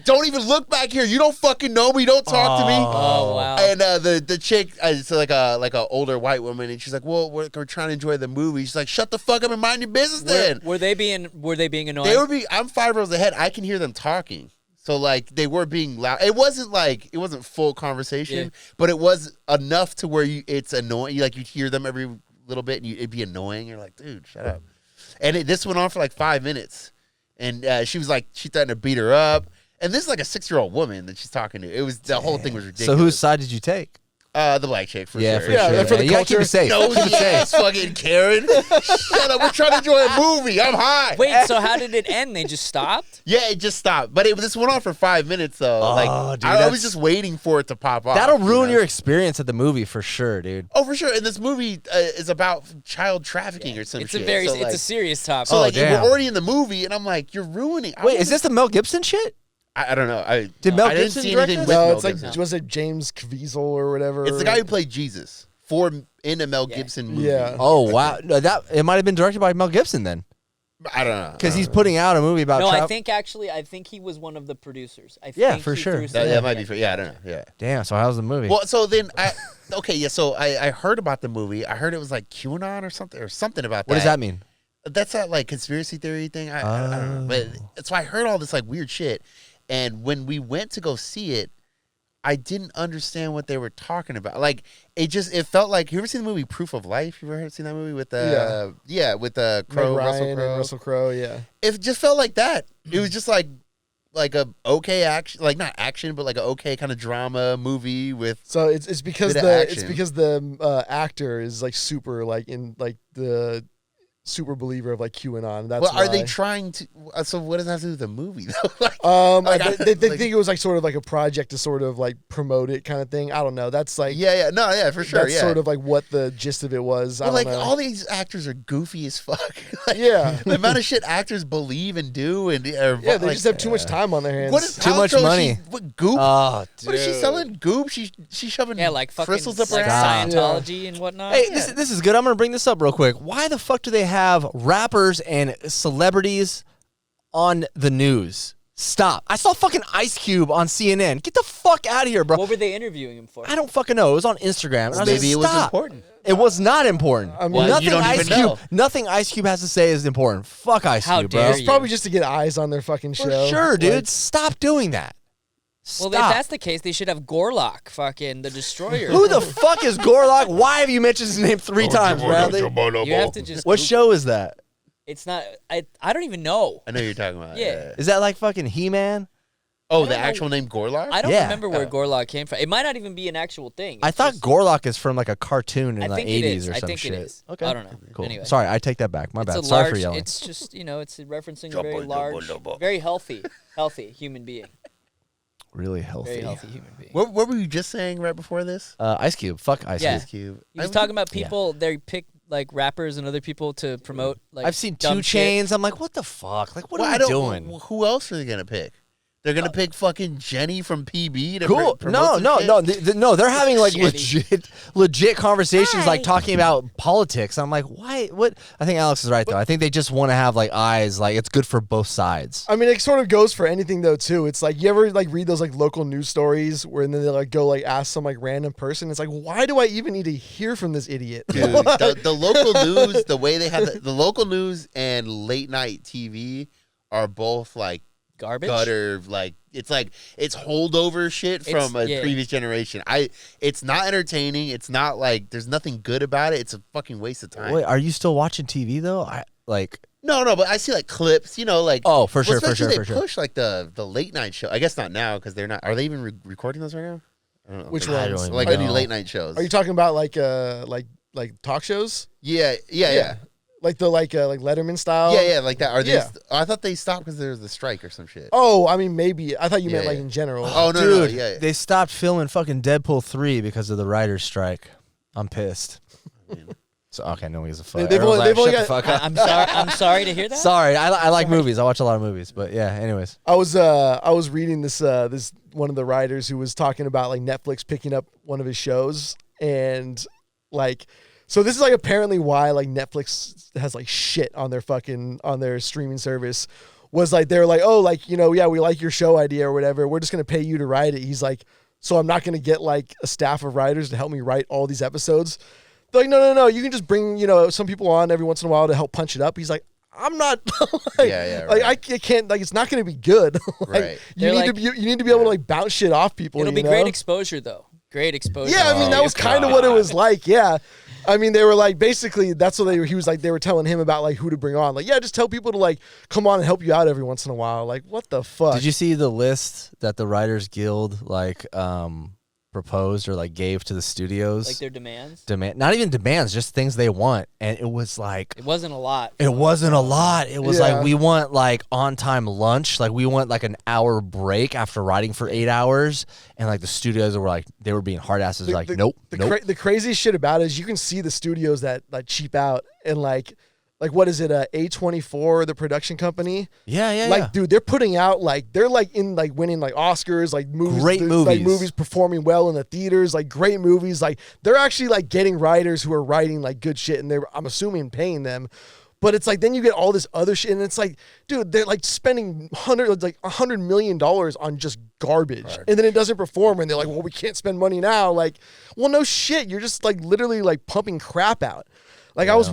Don't even look back here. You don't fucking know me. Don't talk to me." Oh, wow. And the chick, it's like a older white woman, and she's like, "Well, we're trying to enjoy the movie." She's like, "Shut the fuck up and mind your business." Then Were they being annoying? I'm 5 rows ahead. I can hear them talking. So like they were being loud. It wasn't full conversation, but it was enough to where it's annoying. Like you'd hear them every little bit, and it'd be annoying. You're like, "Dude, shut up." And this went on for like 5 minutes. And she was like, she threatened to beat her up. And this is like a 6-year-old woman that she's talking to. It was, the whole thing was ridiculous. So whose side did you take? The black chick, for Yeah, sure. for Yeah, sure. for the You gotta keep culture. it safe. No, Keep it safe. yes, fucking Karen. Shut up. We're trying to enjoy a movie. I'm high. Wait, so how did it end? They just stopped? Yeah, it just stopped. But this went on for 5 minutes, though. Oh, dude, I that's- was just waiting for it to pop off. That'll ruin you your know? experience at the movie for sure, dude. Oh, for sure. And this movie is about child trafficking or some It's shit. it's a serious topic. So, like, damn. we're already in the movie, and I'm like, you're ruining. Wait, is this the Mel Gibson shit? I don't know. Did Mel I didn't Gibson see direct anything this? with No, Mel it's like Gibson. was it James Caviezel or whatever? It's the guy who played Jesus in a Mel Gibson movie. Yeah. Oh wow, no, it might have been directed by Mel Gibson then, I don't know. because he's putting out a movie about. No, I tra- think he was one of the producers. Yeah, think for he sure. threw some- That might be. I don't know. Yeah. Damn. So how's the movie? Well, so then so I heard about the movie. I heard it was like QAnon or something about that. What does that mean? That's that like conspiracy theory thing. I don't know. But so I heard all this like weird shit, and when we went to go see it, I didn't understand what they were talking about. Like it felt like, you ever seen the movie Proof of Life? You ever seen that movie with with Crow, Meg Russell Ryan Crowe? and Russell Crowe. Yeah. It just felt like that. It was just like a okay action, like not action, but like a okay kind of drama movie with. So it's because Bit of the actor is like super like in like the super believer of like QAnon. That's Well, are why. they trying to? So what does that have to do with the movie though? Like, They like- think it was like sort of like a project to sort of like promote it kind of thing. I don't know. That's like yeah, for sure, that's yeah. sort of like what the gist of it was. Well, I like don't know. all these actors are goofy as fuck. Like, Yeah. the amount of shit actors believe and do, and yeah, they just have too much time on their hands. What is Too how much so is money. She, what goop? Oh, dude. What is she selling? Goop? She's shoving like fucking crystals up her like ass. Scientology and whatnot. Hey, this is good. I'm gonna bring this up real quick. Why the fuck do they have rappers and celebrities on the news? Stop. I saw fucking Ice Cube on CNN. Get the fuck out of here, bro. What were they interviewing him for? I don't fucking know. It was on Instagram. And I was Maybe it like, was stop. important. It was not important. I mean, you don't even know. Nothing Ice Cube has to say is important. Fuck Ice How Cube, dare bro. it's probably just to get eyes on their fucking For show. sure, dude. Like, Stop doing that. Well, Stop. if that's the case, they should have Gorlock, fucking the Destroyer. Who the fuck is Gorlock? Why have you mentioned his name 3 times, Bradley? You have to just. What Google- show is that? It's not. I don't even know. I know who you're talking about. Yeah. Is that like fucking He-Man? Oh, I the don't know. actual name Gorlock? I don't Yeah. remember where Gorlock came from. It might not even be an actual thing. I It's thought just- Gorlock is from like a cartoon in I the think it 80s is. or I some think shit. it is. Okay. I don't know. Cool. Anyway. Sorry, I take that back. My It's bad. a Sorry large, for yelling. It's just it's referencing a very large, very healthy human being. Really healthy. Very healthy human being. What were you just saying right before this? Ice Cube. Fuck Ice Yeah. Cube. Cube. He was talking about people. They pick like rappers and other people to promote. Like I've seen dumb 2 shit. Chainz. I'm like, what the fuck? Like, what Well, are I we don't- doing? Who else are they gonna pick? They're gonna pick fucking Jenny from PB to Cool. promote No. some shit? They're having like Jenny. legit conversations, like Hi. talking about politics. I'm like, why? What? I think Alex is right though. I think they just want to have like eyes. Like it's good for both sides. I mean, it sort of goes for anything though too. It's like you ever like read those like local news stories where then they like go like ask some like random person. It's like, why do I even need to hear from this idiot? Dude, the local news, the way they have the local news and late night TV are both like Garbage. gutter, like it's holdover shit from a previous generation. It's not entertaining. It's not like there's nothing good about it. It's a fucking waste of time. Wait, are you still watching TV though? No, but I see like clips, like Oh, for sure, especially for they push like the late night show. I guess not now because they're not. Are they even recording those right now? I don't know. Which I ones? don't even Like know. any late night shows? Are you talking about like talk shows? Yeah. Like the like Letterman style? Yeah, like that. Are these? Yeah. I thought they stopped because there was a strike or some shit. Oh, I mean maybe. I thought you meant Yeah, like yeah. in general. Oh no, Dude, yeah. they stopped filming fucking Deadpool 3 because of the writer's strike. I'm pissed. So okay, no one gives a fuck. They've only- Everyone's they've like, only shut the fuck up. I'm sorry to hear that. Sorry, I like movies. I watch a lot of movies, but yeah. Anyways, I was reading this one of the writers who was talking about like Netflix picking up one of his shows and like so this is like apparently why like Netflix has like shit on their streaming service was like they're like, oh, like, yeah, we like your show idea or whatever, we're just gonna pay you to write it. He's like, so I'm not gonna get like a staff of writers to help me write all these episodes. They're like, no, you can just bring some people on every once in a while to help punch it up. He's like, I'm not like, Yeah, like right. I can't, like, it's not going to be good. Like, Right. You need to be able to like bounce shit off people. It'll be great exposure though. Great exposure. Yeah, I mean that was kind of what it was like. Yeah, I mean they were like basically that's what he was like. They were telling him about like who to bring on. Like, yeah, just tell people to like come on and help you out every once in a while. Like, what the fuck? did you see the list that the Writers Guild like proposed or like gave to the studios? Like their demands. Not even demands, just things they want, and it was like It wasn't a lot. it wasn't a lot. It was Yeah. like we want like on time lunch, like we want like an hour break after writing for 8 hours, and like the studios were like they were being hard asses, like nope. The craziest shit about it is you can see the studios that like cheap out and like what is it? A24, the production company. Yeah. Like, dude, they're putting out like they're like in like winning like Oscars, like movies, Great like movies. movies performing well in the theaters, like great movies. Like they're actually like getting writers who are writing like good shit, and they're I'm assuming paying them. But it's like then you get all this other shit, and it's like, dude, they're like spending $100 million on just garbage, and then it doesn't perform, and they're like, well, we can't spend money now. Like, well, no shit, you're just like literally like pumping crap out. Like I was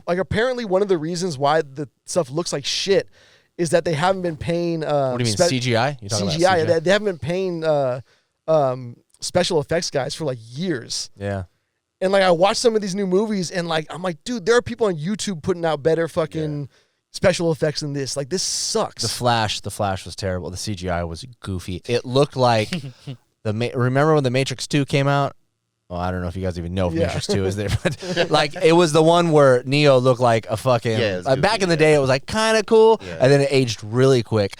like apparently one of the reasons why the stuff looks like shit is that they haven't been paying. What do you mean CGI? You're talking CGI. about CGI? They haven't been paying special effects guys for like years. Yeah. And like I watched some of these new movies and like I'm like, dude, there are people on YouTube putting out better fucking special effects than this. Like this sucks. The Flash was terrible. The CGI was goofy. It looked like remember when the Matrix 2 came out? Well, I don't know if you guys even know if Matrix 2 is there, but like it was the one where Neo looked like a fucking back in the day it was like kind of cool, and then it aged really quick.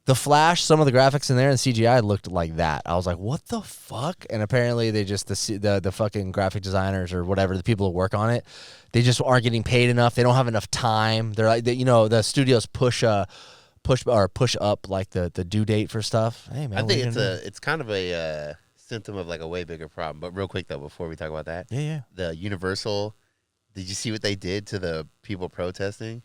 The Flash, some of the graphics in there and CGI looked like that. I was like, what the fuck? And apparently they just the fucking graphic designers or whatever, the people who work on it, they just aren't getting paid enough. They don't have enough time. They're like the studios push up like the due date for stuff. Hey man, I think it's kind of a symptom of like a way bigger problem. But real quick though, before we talk about that, the Universal, did you see what they did to the people protesting?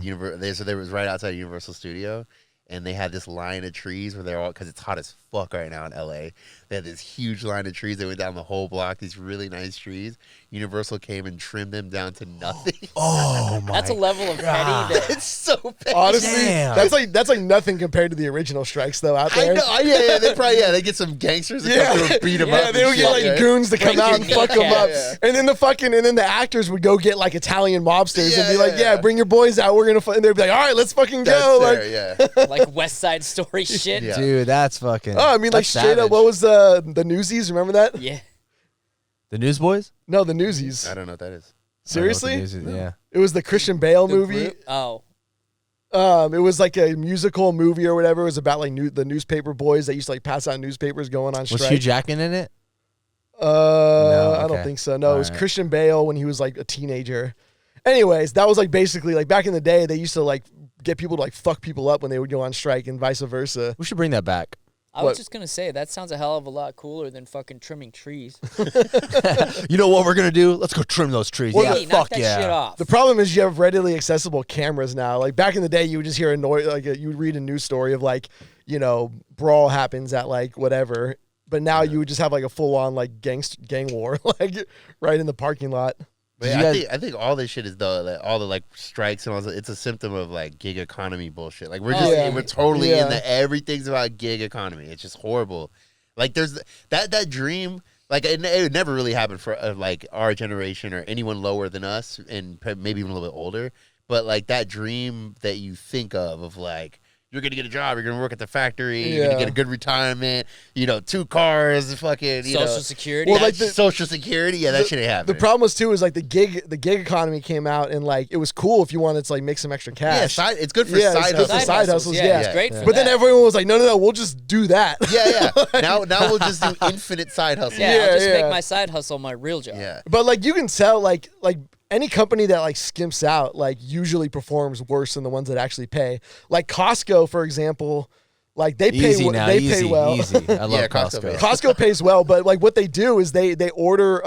So they was right outside Universal Studio, and they had this line of trees where they're all, because it's hot as fuck right now in LA. They had this huge line of trees. They went down the whole block, these really nice trees. Universal came and trimmed them down to nothing. Oh my! That's a level of petty that It's so bad. Honestly, Damn. that's like nothing compared to the original strikes though out there. I know. Yeah. They probably they get some gangsters to come through and beat them up. Yeah, they would get like goons to come Break out your and fuck them kneecap. up, Yeah. and then the actors would go get like Italian mobsters and be like, Yeah. bring your boys out, we're gonna, and they'd be like, all right, let's fucking go. That's Like, like West Side Story shit. Yeah. Dude, that's fucking. oh, I mean, like that's straight up, savage. what was the Newsies? Remember that? Yeah. The Newsboys? No, the Newsies. I don't know what that is. Seriously, I don't know what the news is, yeah. it was the Christian Bale The movie. group? Oh. It was like a musical movie or whatever. It was about like the newspaper boys that used to like pass out newspapers going on strike. Was Hugh Jackman in it? I don't okay. think so. No, it was Alright. Christian Bale when he was like a teenager. Anyways, that was like basically like back in the day, they used to like get people to like fuck people up when they would go on strike and vice versa. We should bring that back. I was just going to say, that sounds a hell of a lot cooler than fucking trimming trees. You know what we're going to do? Let's go trim those trees. Well, yeah, Hey, knock fuck that yeah. shit off. The problem is you have readily accessible cameras now. Like back in the day, you would just hear a noise, like you would read a news story of like, you know, brawl happens at like whatever. But now you would just have like a full on like gang war, like right in the parking lot. But yeah, I think all this shit is all the like strikes and all that. It's a symptom of like gig economy bullshit. Like we're just we're totally in the everything's about gig economy. It's just horrible. Like there's that dream. Like it never really happened for like our generation or anyone lower than us, and maybe even a little bit older. But like that dream that you think of like, you're going to get a job. You're going to work at the factory. You're going to get a good retirement. You know, 2 cars, fucking, Social security. Well, like Social security. Yeah, that shit ain't happening. The problem was too is like the gig economy came out and like it was cool if you wanted to like make some extra cash. Yeah, it's good for side hustles. Side hustles. Yeah, it's great for But then that. everyone was like, no, we'll just do that. Yeah. Now we'll just do infinite side hustles. Yeah, I'll just make my side hustle my real job. Yeah. But like you can tell like any company that like skimps out like usually performs worse than the ones that actually pay. Like Costco, for example, like they pay pay well. Easy. I love Costco Costco. Costco pays well, but like what they do is they order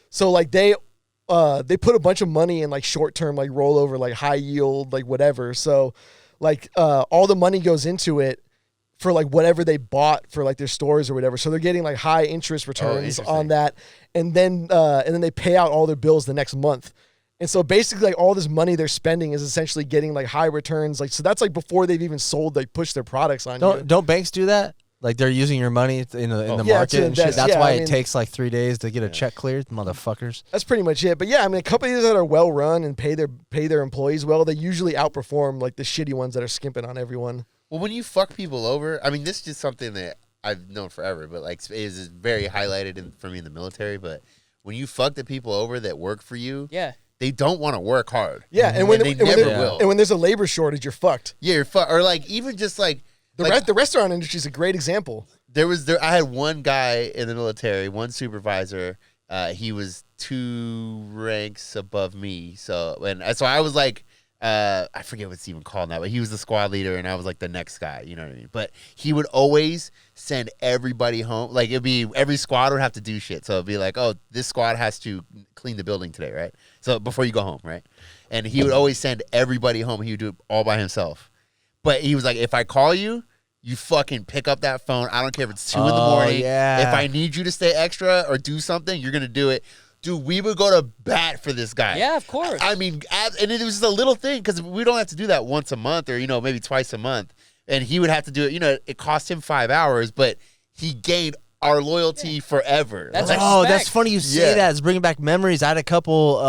so like they put a bunch of money in like short term like rollover like high yield like whatever. So like all the money goes into it for like whatever they bought for like their stores or whatever. So they're getting like high interest returns on that. And then they pay out all their bills the next month. And so basically like all this money they're spending is essentially getting like high returns. Like, so that's like before they've even sold, like pushed their products on you. Don't banks do that? Like they're using your money in the Yeah, market to and shit. invest. That's Yeah, why I it mean- takes like 3 days to get a check cleared, motherfuckers. That's pretty much it. But yeah, I mean, companies that are well run and pay their employees well, they usually outperform like the shitty ones that are skimping on everyone. Well, when you fuck people over, I mean, this is just something that I've known forever, but like is very highlighted for me in the military. But when you fuck the people over that work for you, they don't want to work hard. Yeah, and when they never will. And when there's a labor shortage, you're fucked. Yeah, you're fucked. Or like even just like the restaurant industry is a great example. I had one guy in the military, one supervisor. He was 2 ranks above me. So I was like, I forget what's even called now, but he was the squad leader, and I was like the next guy. You know what I mean? But he would always send everybody home. Like it'd be every squad would have to do shit. So it'd be like, oh, this squad has to clean the building today, right? So before you go home, right? And he would always send everybody home. He would do it all by himself. But he was like, if I call you, you fucking pick up that phone. I don't care if it's 2 in the morning. Yeah. If I need you to stay extra or do something, you're going to do it. Dude, we would go to bat for this guy. Yeah, of course. I mean, and it was just a little thing because we don't have to do that once a month or, maybe twice a month. And he would have to do it. It cost him 5 hours, but he gained our loyalty forever. That's Like, respect. That's funny you say that. It's bringing back memories. I had a couple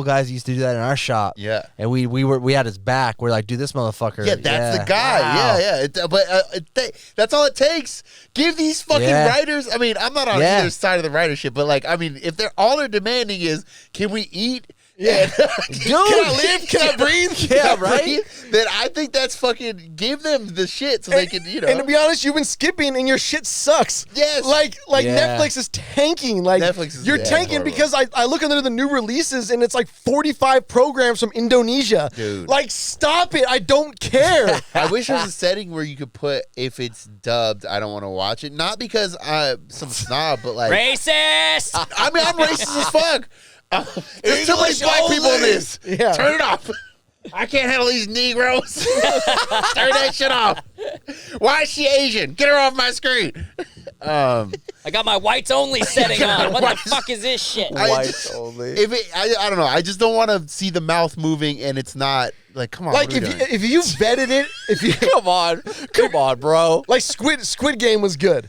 guys who used to do that in our shop. Yeah. And we had his back. We're like, dude, this motherfucker. Yeah, that's the guy. Wow. Yeah. That's all it takes. Give these fucking writers. I mean, I'm not on either side of the writership, but like, I mean, if they're all they're demanding is, can we eat? Yeah, Dude, can I live? Can I breathe? Yeah, Can I right? breathe? Then I think that's fucking give them the shit so they can, And to be honest, you've been skipping and your shit sucks. Yes. Like Yeah. Netflix is tanking. Like Netflix is you're yeah, tanking horrible. because I look under the new releases and it's like 45 programs from Indonesia. Dude. Like stop it. I don't care. I wish there was a setting where you could put if it's dubbed, I don't want to watch it. Not because I'm some snob, but like Racist! I mean, I'm racist as fuck. There's too many black people in this. Yeah. Turn it off. I can't handle these Negroes. Turn that shit off. Why is she Asian? Get her off my screen. I got my whites only setting on. What the fuck is this shit? Whites only. I don't know. I just don't want to see the mouth moving and it's not like, come on. Like what are we doing? if you vetted it, if you Come on, bro. like Squid Game was good.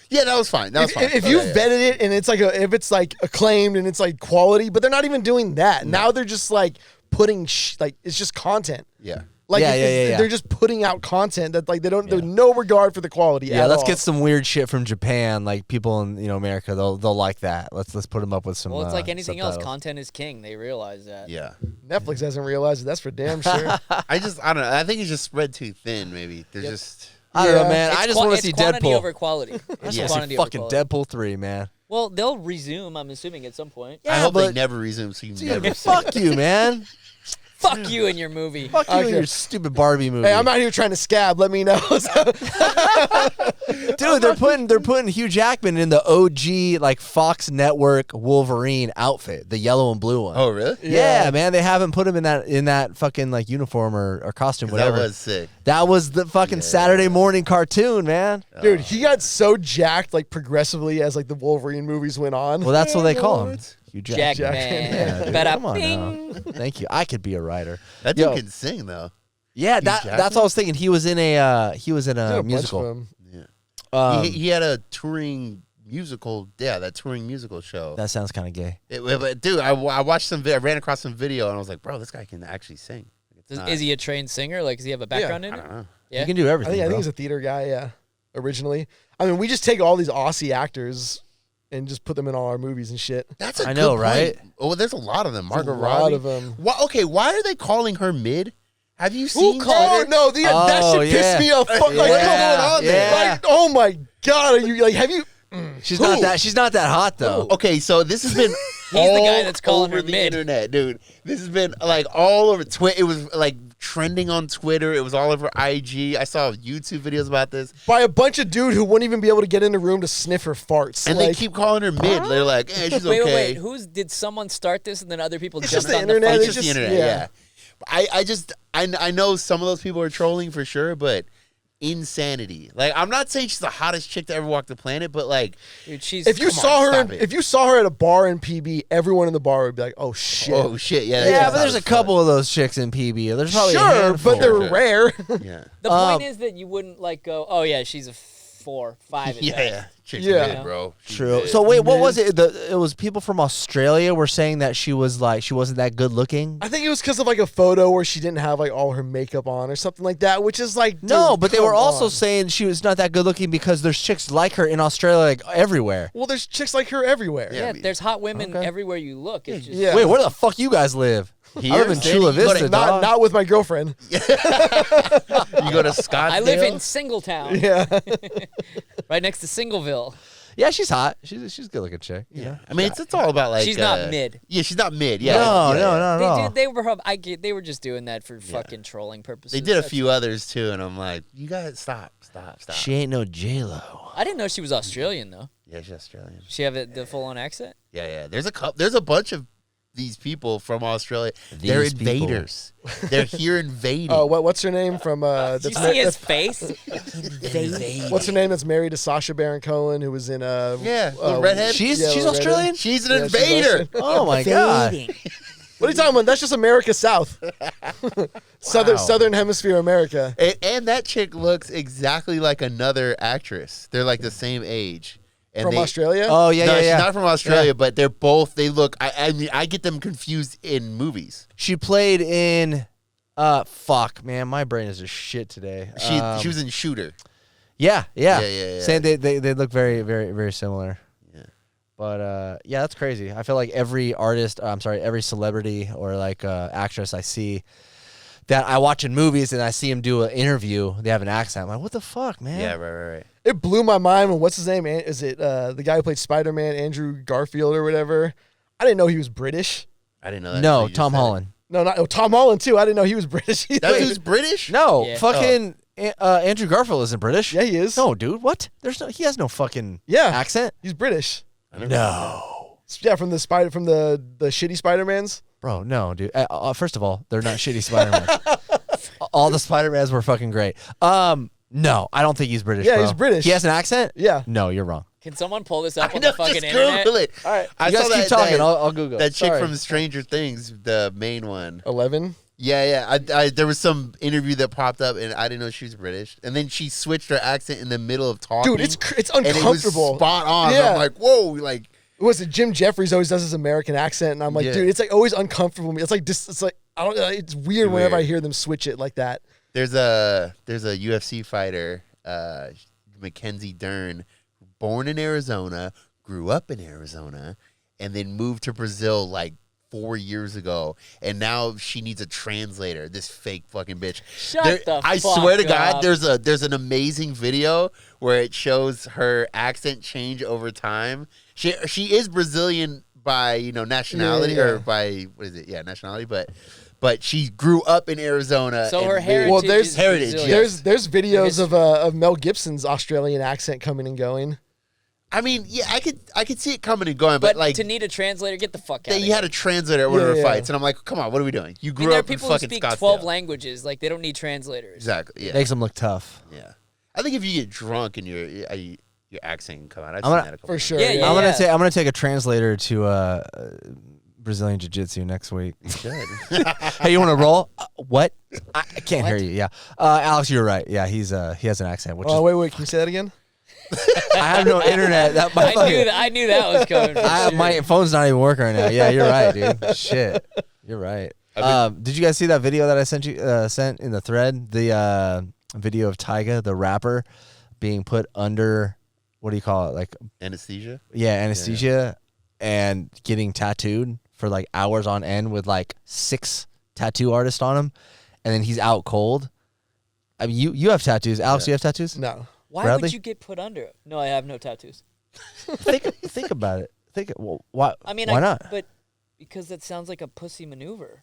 Yeah, that was fine. That was fine. If you vetted it and it's like if it's like acclaimed and it's like quality, but they're not even doing that. Now they're just like putting like it's just content. Yeah. Like Yeah, it's- they're just putting out content that like there's no regard for the quality. Yeah, at let's all. get some weird shit from Japan. Like people in America, they'll like that. Let's put them up with some. Well, it's like anything else. subtitles. Content is king. They realize that. Yeah. Netflix hasn't realized it. That's for damn sure. I don't know. I think it's just spread too thin, maybe. There's just. I don't know, Yeah. man. I just want to see quantity Deadpool. over quality. It's I just want to quantity see over fucking quality. Deadpool 3, man. Well, they'll resume, I'm assuming, at some point. I hope they never resume, so you never see Fuck you, man. Fuck you and your movie. Fuck you and your stupid Barbie movie. Hey, I'm out here trying to scab. Let me know. Dude, they're putting Hugh Jackman in the OG like Fox Network Wolverine outfit, the yellow and blue one. Oh, really? Yeah, man, they haven't put him in that fucking like uniform or costume, whatever. That was sick. That was the fucking Saturday morning cartoon, man. Dude, he got so jacked like progressively as like the Wolverine movies went on. Well, that's what they call him. Hugh Jackman. Jackman. Yeah, dude, Bada come on bing. now. Thank you. I could be a writer. That dude can sing though. Yeah, that's what I was thinking. He was in a Did a bunch musical. of them. Yeah. He had a touring musical. Yeah, that touring musical show. That sounds kind of gay. But dude, I watched some. I ran across some video and I was like, bro, this guy can actually sing. Is he a trained singer? Like, does he have a background in I it? don't know. Yeah. You can do I everything. think bro. he's a theater guy. Yeah, originally. I mean, we just take all these Aussie actors and just put them in all our movies and shit. That's a I good know, point. right? Oh, there's a lot of them. Margot a lot Robbie. of them. Okay, why are they calling her mid? Have you Who seen called? that? No, that Oh, shit yeah. pissed me off. Fuck, like, What's come going on, on there? Yeah. Like, oh my god, are you like? Have you? She's not that hot though. Okay, so this has been the all guy that's calling over her the mid. internet, dude. This has been like all over Twitter. It was like trending on Twitter. It was all over IG. I saw YouTube videos about this, By a bunch of dude who wouldn't even be able to get in the room to sniff her farts. and like, they keep calling her mid. They're like, "Eh, she's Wait, okay." wait. Did someone start this and then other people It's jumped just the on the internet. phone? It's just the internet, yeah. I know some of those people are trolling for sure, but insanity. Like, I'm not saying she's the hottest chick to ever walk the planet, but like, Dude, she's if you Come on, saw her, stop it. if you saw her at a bar in PB, everyone in the bar would be like, "Oh shit." oh shit, yeah. Yeah, that's but there's a not couple of those chicks in PB. There's probably a Sure, handful. but they're Sure. rare. fun. Yeah, the point is that you wouldn't like go, oh yeah, she's a 4, 5. at yeah, best. yeah. Chick's Yeah. mid, bro. She's True. mid. So wait, what was it? It was people from Australia were saying that she wasn't that good looking. I think it was because of like a photo where she didn't have like all her makeup on or something like that, which is like No, dude, but they were come also on. saying she was not that good looking because there's chicks like her in Australia, like everywhere. Well, there's chicks like her everywhere. Yeah. Yeah, there's hot women everywhere you look. It's just, Yeah. Wait, where the fuck you guys live? Here, I live in Sandy, Chula you go to- Vista, Not dog. not with my girlfriend. You go to Scottsdale. I live in Singletown, Yeah. right next to Singleville. Yeah, she's hot. She's a good looking chick. You know? I mean, it's all about like. She's not mid. Yeah, she's not mid. Yeah. No, yeah, no, yeah. no, no. They were just doing that for fucking trolling purposes. They did a That's- few others too, and I'm like, you guys stop. She ain't no J-Lo. I didn't know she was Australian though. Yeah, she's Australian. She have the full on accent. Yeah. There's a bunch of these people from Australia. They're These people. invaders. They're here invading. Oh, what's her name from? Did you see his face? What's her name? That's married to Sacha Baron Cohen, who was in Yeah, the redhead. She's Yeah, she's the redhead. Australian? She's an Yeah, she's invader. Oh my god. What are you talking about? That's just America South. Southern Hemisphere America. And that chick looks exactly like another actress. They're like the same age. And From they- Australia? Oh yeah, no, yeah, yeah. she's not from Australia, but they're both. They look. I mean, I get them confused in movies. She played in fuck, man, my brain is just shit today. She was in Shooter. Yeah. Yeah. Saying they look very, very, very similar. Yeah. But yeah, that's crazy. I feel like every artist, every celebrity or like actress I see that I watch in movies and I see them do an interview, they have an accent. I'm like, what the fuck, man? Yeah, right. It blew my mind when what's his name? Is it the guy who played Spider-Man, Andrew Garfield or whatever? I didn't know he was British. I didn't know that. No, until you just Tom said it. Holland. No, not Tom Holland too. I didn't know he was British. either. That dude's British? No, Yeah. fucking Andrew Garfield isn't British. Yeah, he is. No, dude, what? He has no fucking Yeah. accent. He's British. No. Yeah, from the shitty Spider-Mans. Bro, no, dude. First of all, they're not shitty Spider-Man. All the Spider-Mans were fucking great. No, I don't think he's British. Yeah, bro. he's British. He has an accent? Yeah. No, you're wrong. Can someone pull this up I on know, the fucking just internet? Google it. All right. I You guys saw keep that, talking. That, I'll Google. that chick Sorry. from Stranger Things, the main one. 11. Yeah. There was some interview that popped up, and I didn't know she was British. And then she switched her accent in the middle of talking. Dude, it's and it was uncomfortable. spot on. Yeah. I'm like, whoa, like. Was it Jim Jeffries always does his American accent, and I'm like, Yeah. dude, it's like always uncomfortable. It's like this. It's like I don't. It's weird whenever I Weird. hear them switch it like that. There's a UFC fighter, Mackenzie Dern, born in Arizona, grew up in Arizona, and then moved to Brazil like 4 years ago, and now she needs a translator. This fake fucking bitch. I swear to God, there's an amazing video where it shows her accent change over time. She is Brazilian by nationality or by what is it? Yeah, nationality, but she grew up in Arizona. So her heritage. Well, there's heritage. There's videos of Mel Gibson's Australian accent coming and going. I mean, yeah, I could see it coming and going, but like to need a translator, get the fuck out. You had a translator at one of her fights, and I'm like, come on, what are we doing? You grew up in fucking Scottsdale. There are people who speak 12 languages, like they don't need translators. Exactly. Yeah. Makes them look tough. Yeah. I think if you get drunk and your accent can come out, I've seen that a couple for times. sure. Yeah, I'm gonna take a translator to Brazilian Jiu-Jitsu next week. You should. Hey, you want to roll? What? I can't hear you. Yeah, Alex, you're right. Yeah, he has an accent. Which wait, can you say that again? I have no internet. I knew that was coming. My phone's not even working right now. Yeah, you're right, dude. Shit, you're right. Did you guys see that video that I sent in the thread? The video of Tyga, the rapper, being put under, what do you call it? Like anesthesia? Yeah, anesthesia, and getting tattooed for like hours on end with like 6 tattoo artists on him, and then he's out cold. I mean, you have tattoos, Alex. You have tattoos? No. Why Bradley? would you get put under? No, I have no tattoos. think about it. Why? I mean, why not? But because that sounds like a pussy maneuver.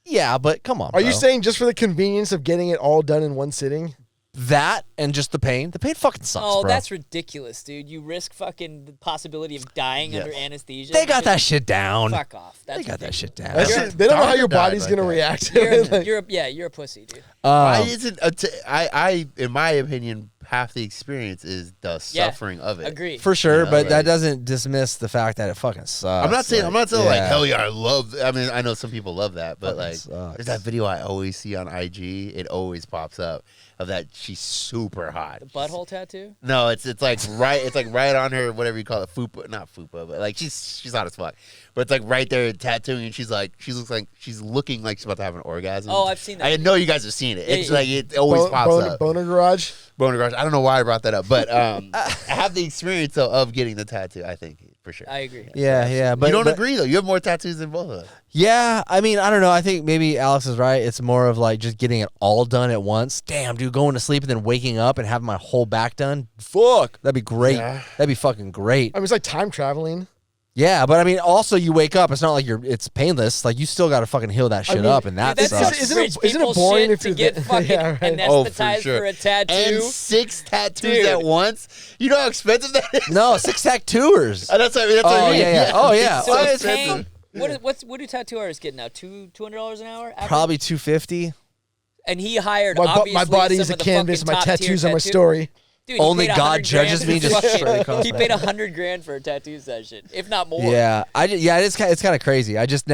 Yeah, but come on. Are bro. you saying just for the convenience of getting it all done in one sitting? That and just the pain? The pain fucking sucks, Oh, bro. that's ridiculous, dude. You risk fucking the possibility of dying under anesthesia. They got that shit down. Fuck off. That's They got that shit down. They don't know how your body's gonna react to it. You're a pussy, dude. Why isn't I in my opinion, half the experience is the suffering of it. Agree. For sure, but that right. doesn't dismiss the fact that it fucking sucks. I'm not saying like yeah. hell yeah, I love. I mean, I know some people love that, but Fucking like, sucks. there's that video I always see on IG. It always pops up of that she's super hot. The butthole tattoo? No, it's like right on her, whatever you call it, fupa, not fupa, but like she's hot as fuck. But it's like right there tattooing, and she's looking like she's about to have an orgasm. Oh, I've seen that. I know you guys have seen it. It's like it always pops up. Boner Garage. Boner Garage. I don't know why I brought that up, but I have the experience though of getting the tattoo. I think for sure. I agree. Yeah, but you don't agree though. You have more tattoos than both of us. Yeah, I mean, I don't know. I think maybe Alex is right. It's more of like just getting it all done at once. Damn, dude, going to sleep and then waking up and having my whole back done. Fuck, that'd be great. Yeah. That'd be fucking great. I mean, it's like time traveling. Yeah, but I mean, also you wake up. It's not like it's painless. Like you still got to fucking heal that shit up, and that Dude, that's sucks. Isn't it boring if to you're get fucking anesthetized for a tattoo? And 6 tattoos Dude. at once. You know how expensive that is? No, 6-tack tours. That's what I mean. Yeah. Oh yeah. So Oh, it's it's paying. What do tattoo artists get now? $200 an hour? Average? probably $250. And he hired My obviously body is some a of the canvas. fucking My top-tier tattoos are my tattoo- story. Dude, he Only paid God 100 judges grand me. for Just fucking- straight across he that. paid $100,000 for a tattoo session, if not more. Yeah, it's kind of crazy. I just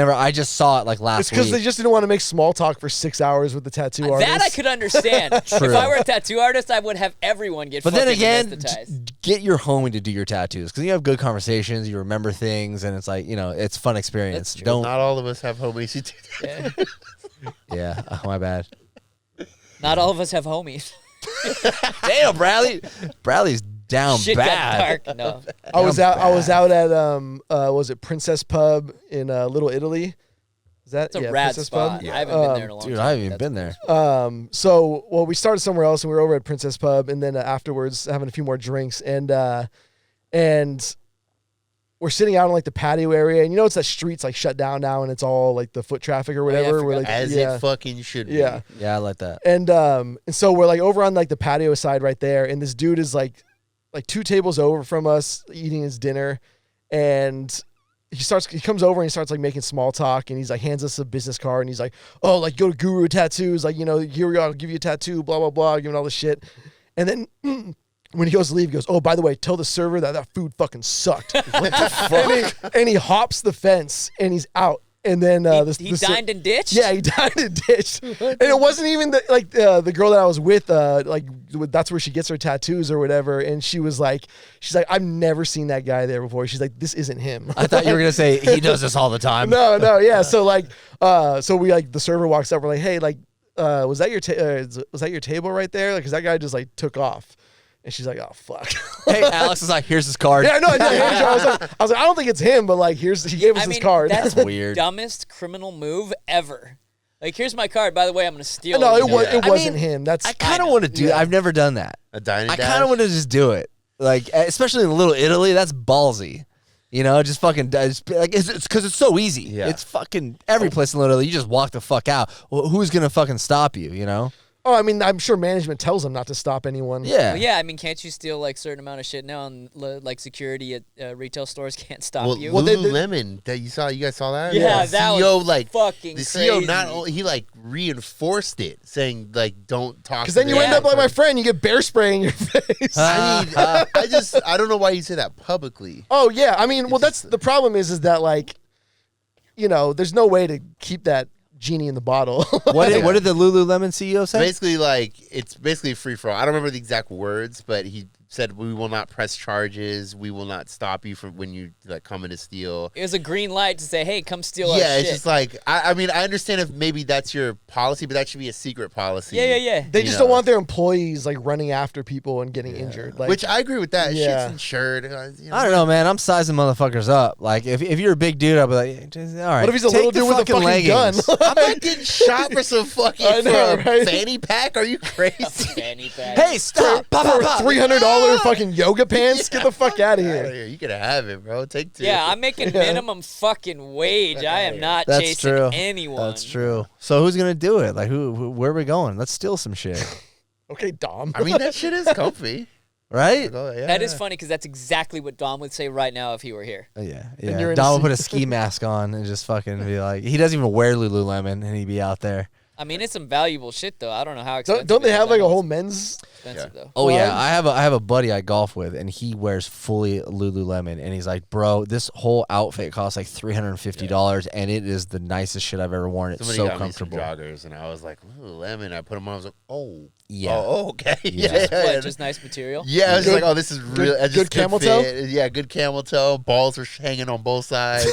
saw it like last It's because week. they just didn't want to make small talk for 6 hours with the tattoo artist. That I could understand. If I were a tattoo artist, I would have everyone get But fucking then again, anesthetized. get your homie to do your tattoos because you have good conversations, you remember things, and it's like it's fun experience. That's true. Don't. Not all of us have homies who do that. Yeah. Yeah, oh, my bad. Not all of us have homies. Damn, Bradley's down Shit bad. got dark. No. I was out at was it Princess Pub in Little Italy? Is that It's a rad Princess spot. Pub? I haven't been there in a long Dude, time. I haven't even been there. So we started somewhere else and we were over at Princess Pub and then afterwards having a few more drinks and we're sitting out in like the patio area and it's that street's like shut down now and it's all like the foot traffic or whatever. We're like, As it fucking should be. yeah. Yeah, I like that. And so we're like over on like the patio side right there, and this dude is like 2 tables over from us eating his dinner, and he comes over and he starts like making small talk, and he's like hands us a business card, and he's like, oh, like go to Guru Tattoos, like here we go, I'll give you a tattoo, blah blah blah, giving all this shit, and then. When he goes to leave, he goes, oh, by the way, tell the server that food fucking sucked. What the fuck? And he hops the fence, and he's out. And then He dined and ditched? Yeah, he dined and ditched. And it wasn't even the girl that I was with, that's where she gets her tattoos or whatever. And she's like, I've never seen that guy there before. She's like, this isn't him. I thought you were gonna say he does this all the time. No, yeah. So so we the server walks up. We're like, hey, was that your table right there? Because that guy just took off. And she's like, oh, fuck. Hey, Alex is like, here's his card. Yeah, no, I was like, I don't think it's him, but like, he gave us his card. That's weird. The dumbest criminal move ever. Like, here's my card. By the way, I'm going to steal No, it. it wasn't him. I kind of want to do that. I've never done that. A Dine and I Dash? kind of want to just do it. Like, especially in Little Italy, that's ballsy. You know, just fucking, like, it's because it's so easy. Yeah. It's fucking every place in Little Italy. You just walk the fuck out. Well, who's going to fucking stop you, you know? Oh, I mean, I'm sure management tells them not to stop anyone. Yeah. Well, yeah, I mean, can't you steal like certain amount of shit now? And like security at retail stores can't stop you. Well, Lululemon, you guys saw that? Yeah, The that CEO, was like, fucking the CEO crazy. not only he like reinforced it, saying like don't talk. Because then you end up like my friend, you get bear spray in your face. I mean, I don't know why you say that publicly. Oh yeah, I mean, well, that's the problem is that like, you know, there's no way to keep that genie in the bottle. What did the Lululemon CEO say? Basically, like it's basically free for all. I don't remember the exact words, but he said we will not press charges. We will not stop you from when you like come in to steal. It was a green light to say, hey, come steal our Yeah, shit. it's just like I mean I understand if maybe that's your policy, but that should be a secret policy. Yeah. They just don't want their employees like running after people and getting injured. Like, Which I agree with that. Yeah. Shit's insured. I don't know, man. I'm sizing motherfuckers up. Like, if you're a big dude, I'll be like, all right. What if he's a take little the dude with a fucking leggings. gun? I'm not getting shot for some fucking I know, for a right? fanny pack. Are you crazy? Fanny pack. Hey, stop! Pop, For pop, pop. $300 fucking yoga pants? Get the fuck out of here. You can have it, bro. Take two. Yeah, I'm making minimum fucking wage. I am not That's chasing true. anyone. That's true. So who's gonna do it? Like, where are we going? Let's steal some shit, Okay, Dom. I mean, that shit is comfy. right? Yeah. That is funny because that's exactly what Dom would say right now if he were here. Yeah. you're in Don a would put a ski mask on and just fucking be like, he doesn't even wear Lululemon, and he'd be out there. I mean, it's some valuable shit though. I don't know how expensive. Don't they it is. have I like a know whole it's men's? expensive though. Oh yeah, Well, I have a buddy I golf with, and he wears fully Lululemon, and he's like, bro, this whole outfit costs like $350, and it is the nicest shit I've ever worn. It's Somebody so got comfortable. me some joggers, and I was like, Lululemon. I put them on. I was like, oh, Yeah. oh, okay, Yeah. What, just nice material? Yeah, I was Good- like, oh, this is real. good Just camel fit. Yeah, good camel toe. Balls were hanging on both sides.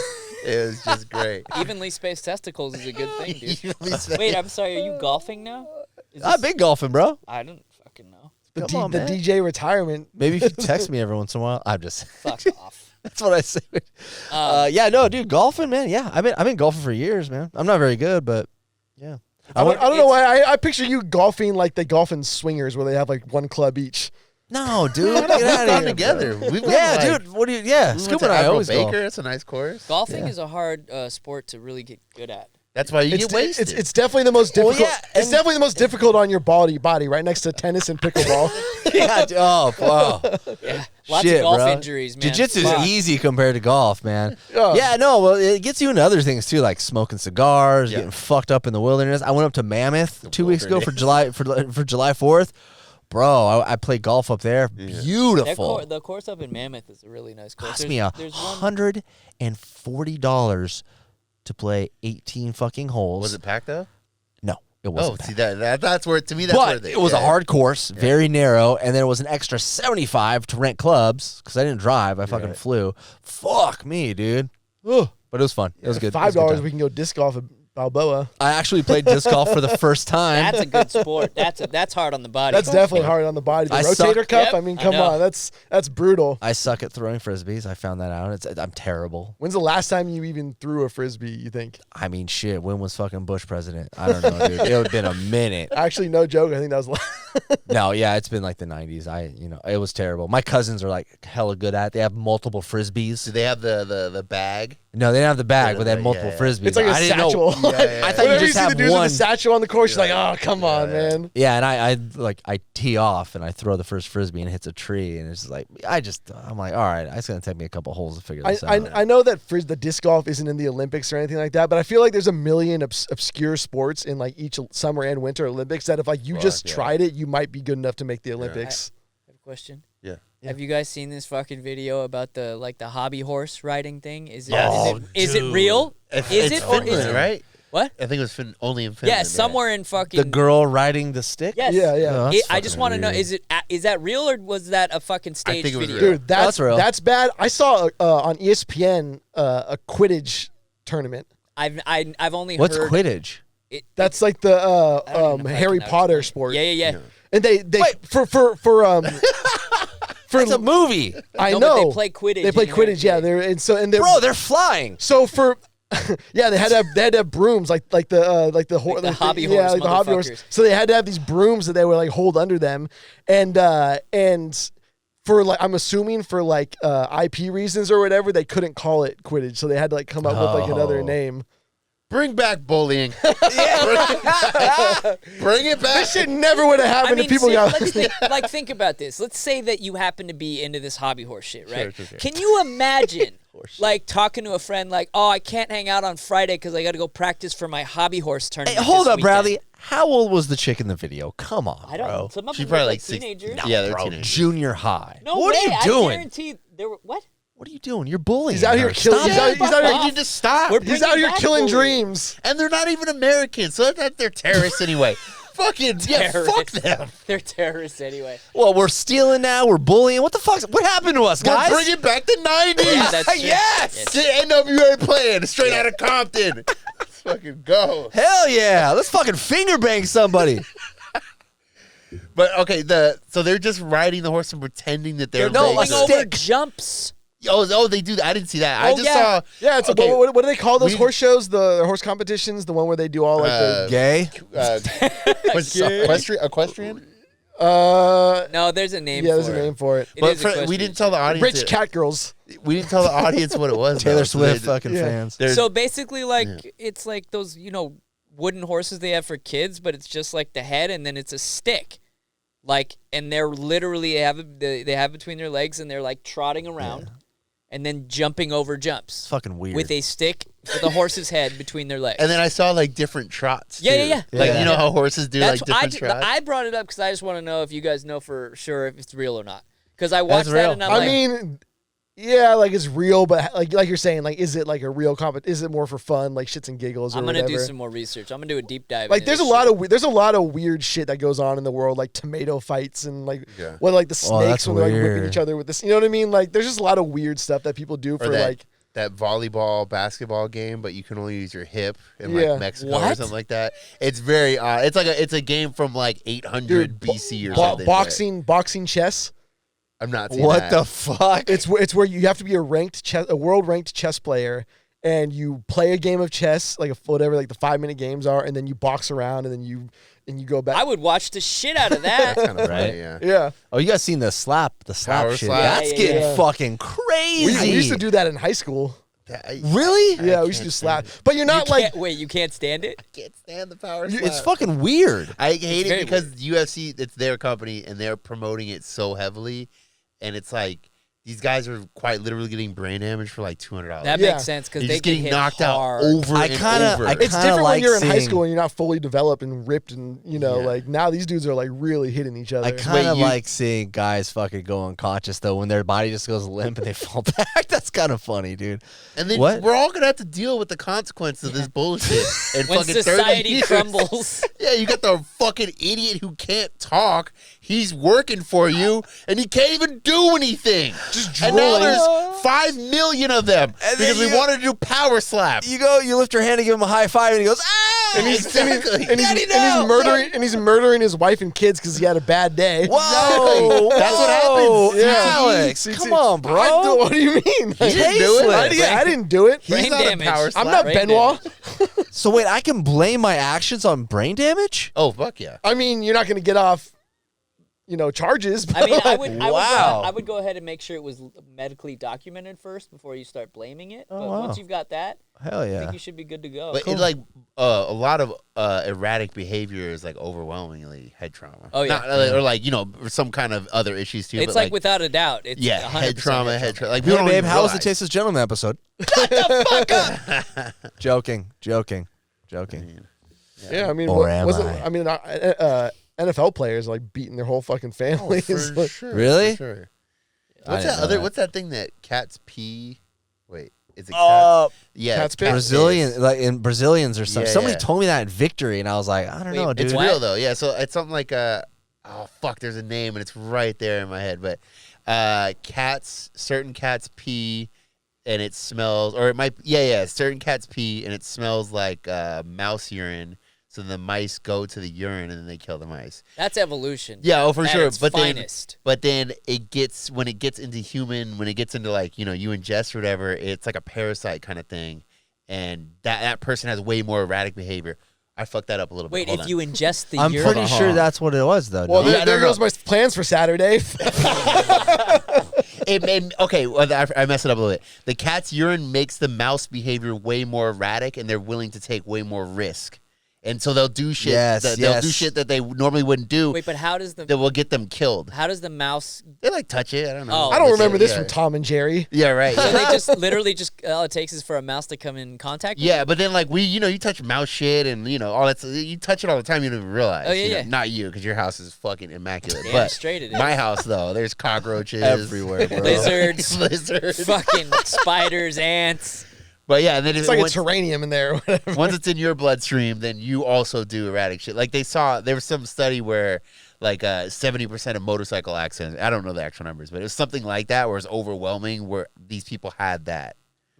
It was just great. Evenly spaced testicles is a good thing, dude. Evenly spaced. Wait, I'm sorry. Are you golfing now? Is I've this- been golfing, bro. I don't fucking know. Come on, the man. DJ retirement. Maybe if you text me every once in a while, I'm just. Fuck off. That's what I say. Yeah, no, dude, golfing, man. Yeah, I've been golfing for years, man. I'm not very good, but yeah. I don't know why. I picture you golfing like the golfing swingers where they have like one club each. No, dude, get We've out of gone here. together. We've gone, Yeah, like, dude. What do you? Yeah, we went Scoop to and I Admiral always Baker. go. That's a nice course. Golfing is a hard sport to really get good at. That's why you get wasted. It's definitely the most Well, difficult. yeah, it's and- definitely the most difficult on your body, right next to tennis and pickleball. Yeah. Oh, wow. Lots Shit, of golf bro. injuries, man. Jiu-jitsu Fuck. is easy compared to golf, man. Yeah. Yeah, no, well, it gets you into other things too, like smoking cigars, Yeah. getting fucked up in the wilderness. I went up to Mammoth 2 weeks ago for July 4th. Bro, I played golf up there. Beautiful. The course up in Mammoth is a really nice course. Cost me $140 to play 18 fucking holes. Was it packed though? No, it Oh, wasn't. see packed. that's where to me that's where But it was a hard course, very narrow, and then it was an extra $75 to rent clubs because I didn't drive. I fucking flew. Fuck me, dude. Ugh. But it was fun. It was good. It was a good $5 time. we can go disc golf at Balboa. I actually played disc golf for the first time. That's a good sport. That's hard on the body. That's definitely hard on the body. The I rotator suck. cuff. Yep, I mean, I come know. on, that's brutal. I suck at throwing frisbees. I found that out. I'm terrible. When's the last time you even threw a frisbee? You think? I mean, shit. When was fucking Bush president? I don't know, dude. It would have been a minute. Actually, no joke. I think that was. No, yeah, it's been like the 90s. It was terrible. My cousins are like hella good at it. They have multiple frisbees. Do they have the bag? No, they didn't have the bag, Yeah, but they had yeah, multiple yeah. frisbees. It's like a I didn't know- satchel. Yeah, yeah, I thought Whenever you just see the have dudes one. with the satchel on the course, you're like, oh, come on, yeah. man. Yeah, and I tee off and I throw the first frisbee and it hits a tree and it's just like I'm like, all right, it's gonna take me a couple holes to figure this out. I know that the disc golf isn't in the Olympics or anything like that, but I feel like there's a million obscure sports in like each summer and winter Olympics that if like you just tried it, you might be good enough to make the Olympics. I have a question. Yeah. Have you guys seen this fucking video about the hobby horse riding thing? Is it Yes. is it real? It's Is it or Finland, is it? right? What? I think it was only in Finland. Yeah, somewhere in fucking The girl riding the stick? Yes. Yeah, yeah. Oh, that's I just fucking want to know: weird. is that real or was that a fucking stage think it was video? real. Dude, that's real. that's bad. I saw on ESPN a Quidditch tournament. I've only What's heard Quidditch? That's like the I don't even know if I Harry can Potter explain. sport. Yeah. And they for It's a movie. I No, know but they play Quidditch. They play in Quidditch. here. Yeah, Bro, they're flying. so for. Yeah, they had to have brooms like the hobby yeah, horse like the hobby horse. motherfuckers. So they had to have these brooms that they would like hold under them, and for like I'm assuming for like IP reasons or whatever, they couldn't call it Quidditch, so they had to like come up with like another name. Bring back bullying. Bring it back. This shit never would have happened if people got. Think about this. Let's say that you happen to be into this hobby horse shit, right? Sure. Can you imagine, like, talking to a friend like, oh, I can't hang out on Friday because I got to go practice for my hobby horse tournament. Hey, hold this up, weekend." Bradley. How old was the chick in the video? Come on, I don't know. bro. Some of She's them probably look like six- teenagers. No. Yeah, they're bro, teenagers. junior high. No What way. are you I doing? guarantee there were what? What are you doing? You're bullying. He's out here her. killing. Stop He's it. out You here. need to stop. We're He's out bringing here back killing bullying. dreams. And they're not even Americans, so they're terrorists anyway. Fucking yeah, fuck Terrorists. them. They're terrorists anyway. Well, we're stealing now. We're bullying. What the fuck? What happened to us, guys? We're bringing back the 90s. Yeah, that's true. Yes! Get NWA playing straight out of Compton. Let's fucking go. Hell yeah! Let's fucking finger bang somebody. But okay, so they're just riding the horse and pretending that they're No, Going like a over stick. jumps. Oh, they do that. I didn't see that. I Oh, just yeah. saw. Yeah, it's okay, what do they call those we- horse shows? The horse competitions, the one where they do all like Gay? Equestrian. No, there's a name yeah, for there's it. a name for it. It But is we equestrian. didn't tell the audience. Rich cat girls. We didn't tell the audience what it was. Taylor though. Swift So fucking yeah. fans. there's- So basically, like, it's like those, wooden horses they have for kids, but it's just like the head, and then it's a stick. Like, and they're literally they have between their legs, and they're like trotting around, and then jumping over jumps. It's fucking weird. With a stick with a horse's head between their legs. And then I saw like different trots. Yeah, too. yeah, yeah. Like Yeah. you know how horses do That's like different trots. I brought it up because I just want to know if you guys know for sure if it's real or not. Because I watched that real. and I'm I like, mean, yeah, like it's real, but like you're saying, like, is it like a real Is it more for fun, like shits and giggles or I'm gonna whatever? do some more research. I'm gonna do a deep dive. Like into there's a this lot shit. of there's a lot of weird shit that goes on in the world, like tomato fights and like Yeah. what like the Oh, snakes that's when they're like whipping weird. each other with this. You know what I mean? Like there's just a lot of weird stuff that people do Or for that, like. that volleyball basketball game, but you can only use your hip in Yeah. like Mexico or What? something like that. It's very odd. It's a game from like 800 Dude, BC or something. but boxing chess. I'm not seeing What that. the fuck? It's where you have to be a world ranked chess player, and you play a game of chess like whatever like the 5-minute games are, and then you box around, and then you go back. I would watch the shit out of that. That's kind of Right? funny, yeah. Yeah, Oh, you guys seen the slap Power shit? slap. That's Yeah, getting yeah. fucking crazy. we used to do that in high school. Really? Yeah, we used to do slap, but you're not like Wait, you can't stand it? Can't stand the power slap. It's fucking weird. I hate very it because UFC, it's their company, and they're promoting it so heavily, and it's like these guys are quite literally getting brain damage for like $200. That Yeah. makes sense because They're they just get getting hit knocked hard. out over I and kinda- over. I it's kinda different when like you're in high seeing- school and you're not fully developed and ripped, and Yeah. like now these dudes are like really hitting each other. I kind of you- like seeing guys fucking go unconscious though when their body just goes limp and they fall back. That's kind of funny, dude. And then What? we're all gonna have to deal with the consequence of this bullshit. And When fucking 30 society years. crumbles. Yeah, you got the fucking idiot who can't talk. He's working for you, and he can't even do anything. Just And now drooling. there's 5 million of them And because then we you- wanted to do power slap. You lift your hand to give him a high five, and he goes, ah! and he's Exactly. he's murdering his wife and kids because he had a bad day. Whoa, That's what whoa, happens. Yeah. Alex, CT. come on, bro. What do you mean? You didn't do it? I didn't do it. He's Brain not damage. a power I'm slap. not Brain Benoit. So wait, I can blame my actions on brain damage? Oh, fuck yeah. I mean, you're not going to get off, charges. But I mean, Wow. I would go ahead and make sure it was medically documented first before you start blaming it. But wow. once you've got that, Hell I yeah. think you should be good to go. But it, like a lot of erratic behavior is like overwhelmingly head trauma. Oh, yeah. Not, or like or some kind kind of other issues too. It's but like without a doubt. It's yeah, 100% head trauma. Like Hey, people don't babe, even how was the realize. Tasteless Gentleman episode? Joking. yeah, I mean, Or am wasn't I? I mean, NFL players like beating their whole fucking families. For Like, sure. Really? For sure. I What's didn't that know other? that. What's that thing that cats pee? Wait, is it cats? Yeah, Cats piss? Brazilian, like in Brazilians or something. Yeah, Somebody yeah. told me that in Victory, and I was like, I don't know, dude. It's What? real though. Yeah, so it's something like oh fuck, there's a name and it's right there in my head. But certain cats pee, and it smells, or it might certain cats pee and it smells like mouse urine. So the mice go to the urine and then they kill the mice. That's evolution. Yeah, oh, for At sure. its But finest. then when it gets into human, when it gets into like, you ingest or whatever, it's like a parasite kind of thing. And that person has way more erratic behavior. I fucked that up a little bit. Wait, Hold if on. you ingest the I'm urine, pretty sure that's what it was, though. Well, no? there goes my plans for Saturday. Okay, well, I messed it up a little bit. The cat's urine makes the mouse behavior way more erratic, and they're willing to take way more risk. And so they'll do shit. They'll do shit that they normally wouldn't do. Wait, but how does that will get them killed? How does the mouse? They like touch it. I don't know. Oh. I don't remember this from Tom and Jerry. Yeah, right. So Yeah. they just literally all it takes is for a mouse to come in contact. With Yeah, but then like you touch mouse shit and all that. You touch it all the time. You don't even realize. Oh, yeah. Not you, because your house is fucking immaculate. Damn but straight it is. my house though, there's cockroaches Everywhere, bro. Lizards, lizards, fucking spiders, ants. But yeah, and then It's like a terranium in there. once it's in your bloodstream, then you also do erratic shit. Like there was some study where like 70% of motorcycle accidents, I don't know the actual numbers, but it was something like that where it's overwhelming where these people had that.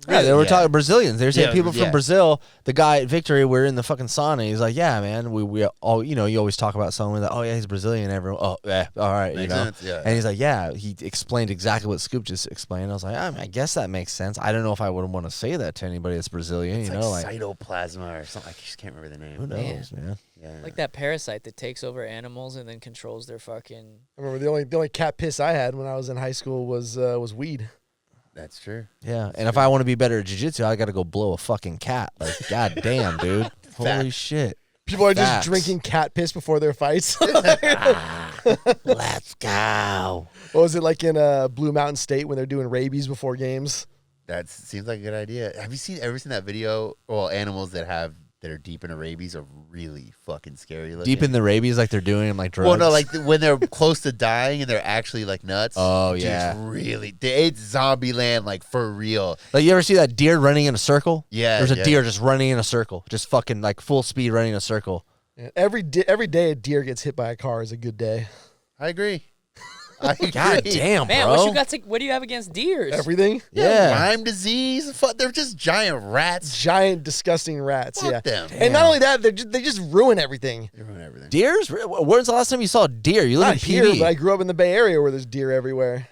Yeah, they were talking Brazilians. They were saying people from yeah. Brazil. The guy at Victory, we're in the fucking sauna. He's like, yeah, man, we all, you always talk about someone that, oh yeah, he's Brazilian. Everyone, oh yeah, all right, Makes sense, yeah. And he's like, yeah, he explained exactly what Scoop just explained. I was like, I want that makes sense. I don't know if I would want to say that to anybody that's Brazilian. It's like cytoplasma or something. I just can't remember the name. Who knows, man? Yeah. Like that parasite that takes over animals and then controls their fucking. I remember the only cat piss I had when I was in high school was weed. That's true. Yeah, and if I want to be better at jiu-jitsu, I got to go blow a fucking cat. Like, god damn, dude. Holy shit. People are just Facts. drinking cat piss before their fights. Let's go. What was it like in Blue Mountain State when they're doing rabies before games? That seems like a good idea. Have you ever seen that video? Well, animals that are deep into rabies are really fucking scary looking. Deep in the rabies, like they're doing them like drugs. Well, no, like when they're close to dying and they're actually like nuts. Oh, Dude, yeah. it's really, it's zombie land, like for real. Like, you ever see that deer running in a circle? Yeah, There's a yeah. deer just running in a circle, just fucking like full speed running in a circle. Yeah, every day a deer gets hit by a car is a good day. I agree. I agree. God damn, Man, bro. what do you have against deers? Everything. Yeah. Lyme disease. Fuck, they're just giant rats. Giant, disgusting rats. Fuck yeah. them. And not only that, they just ruin everything. They ruin everything. Deers? When's the last time you saw a deer? You live Not in here, PB. but I grew up in the Bay Area where there's deer everywhere.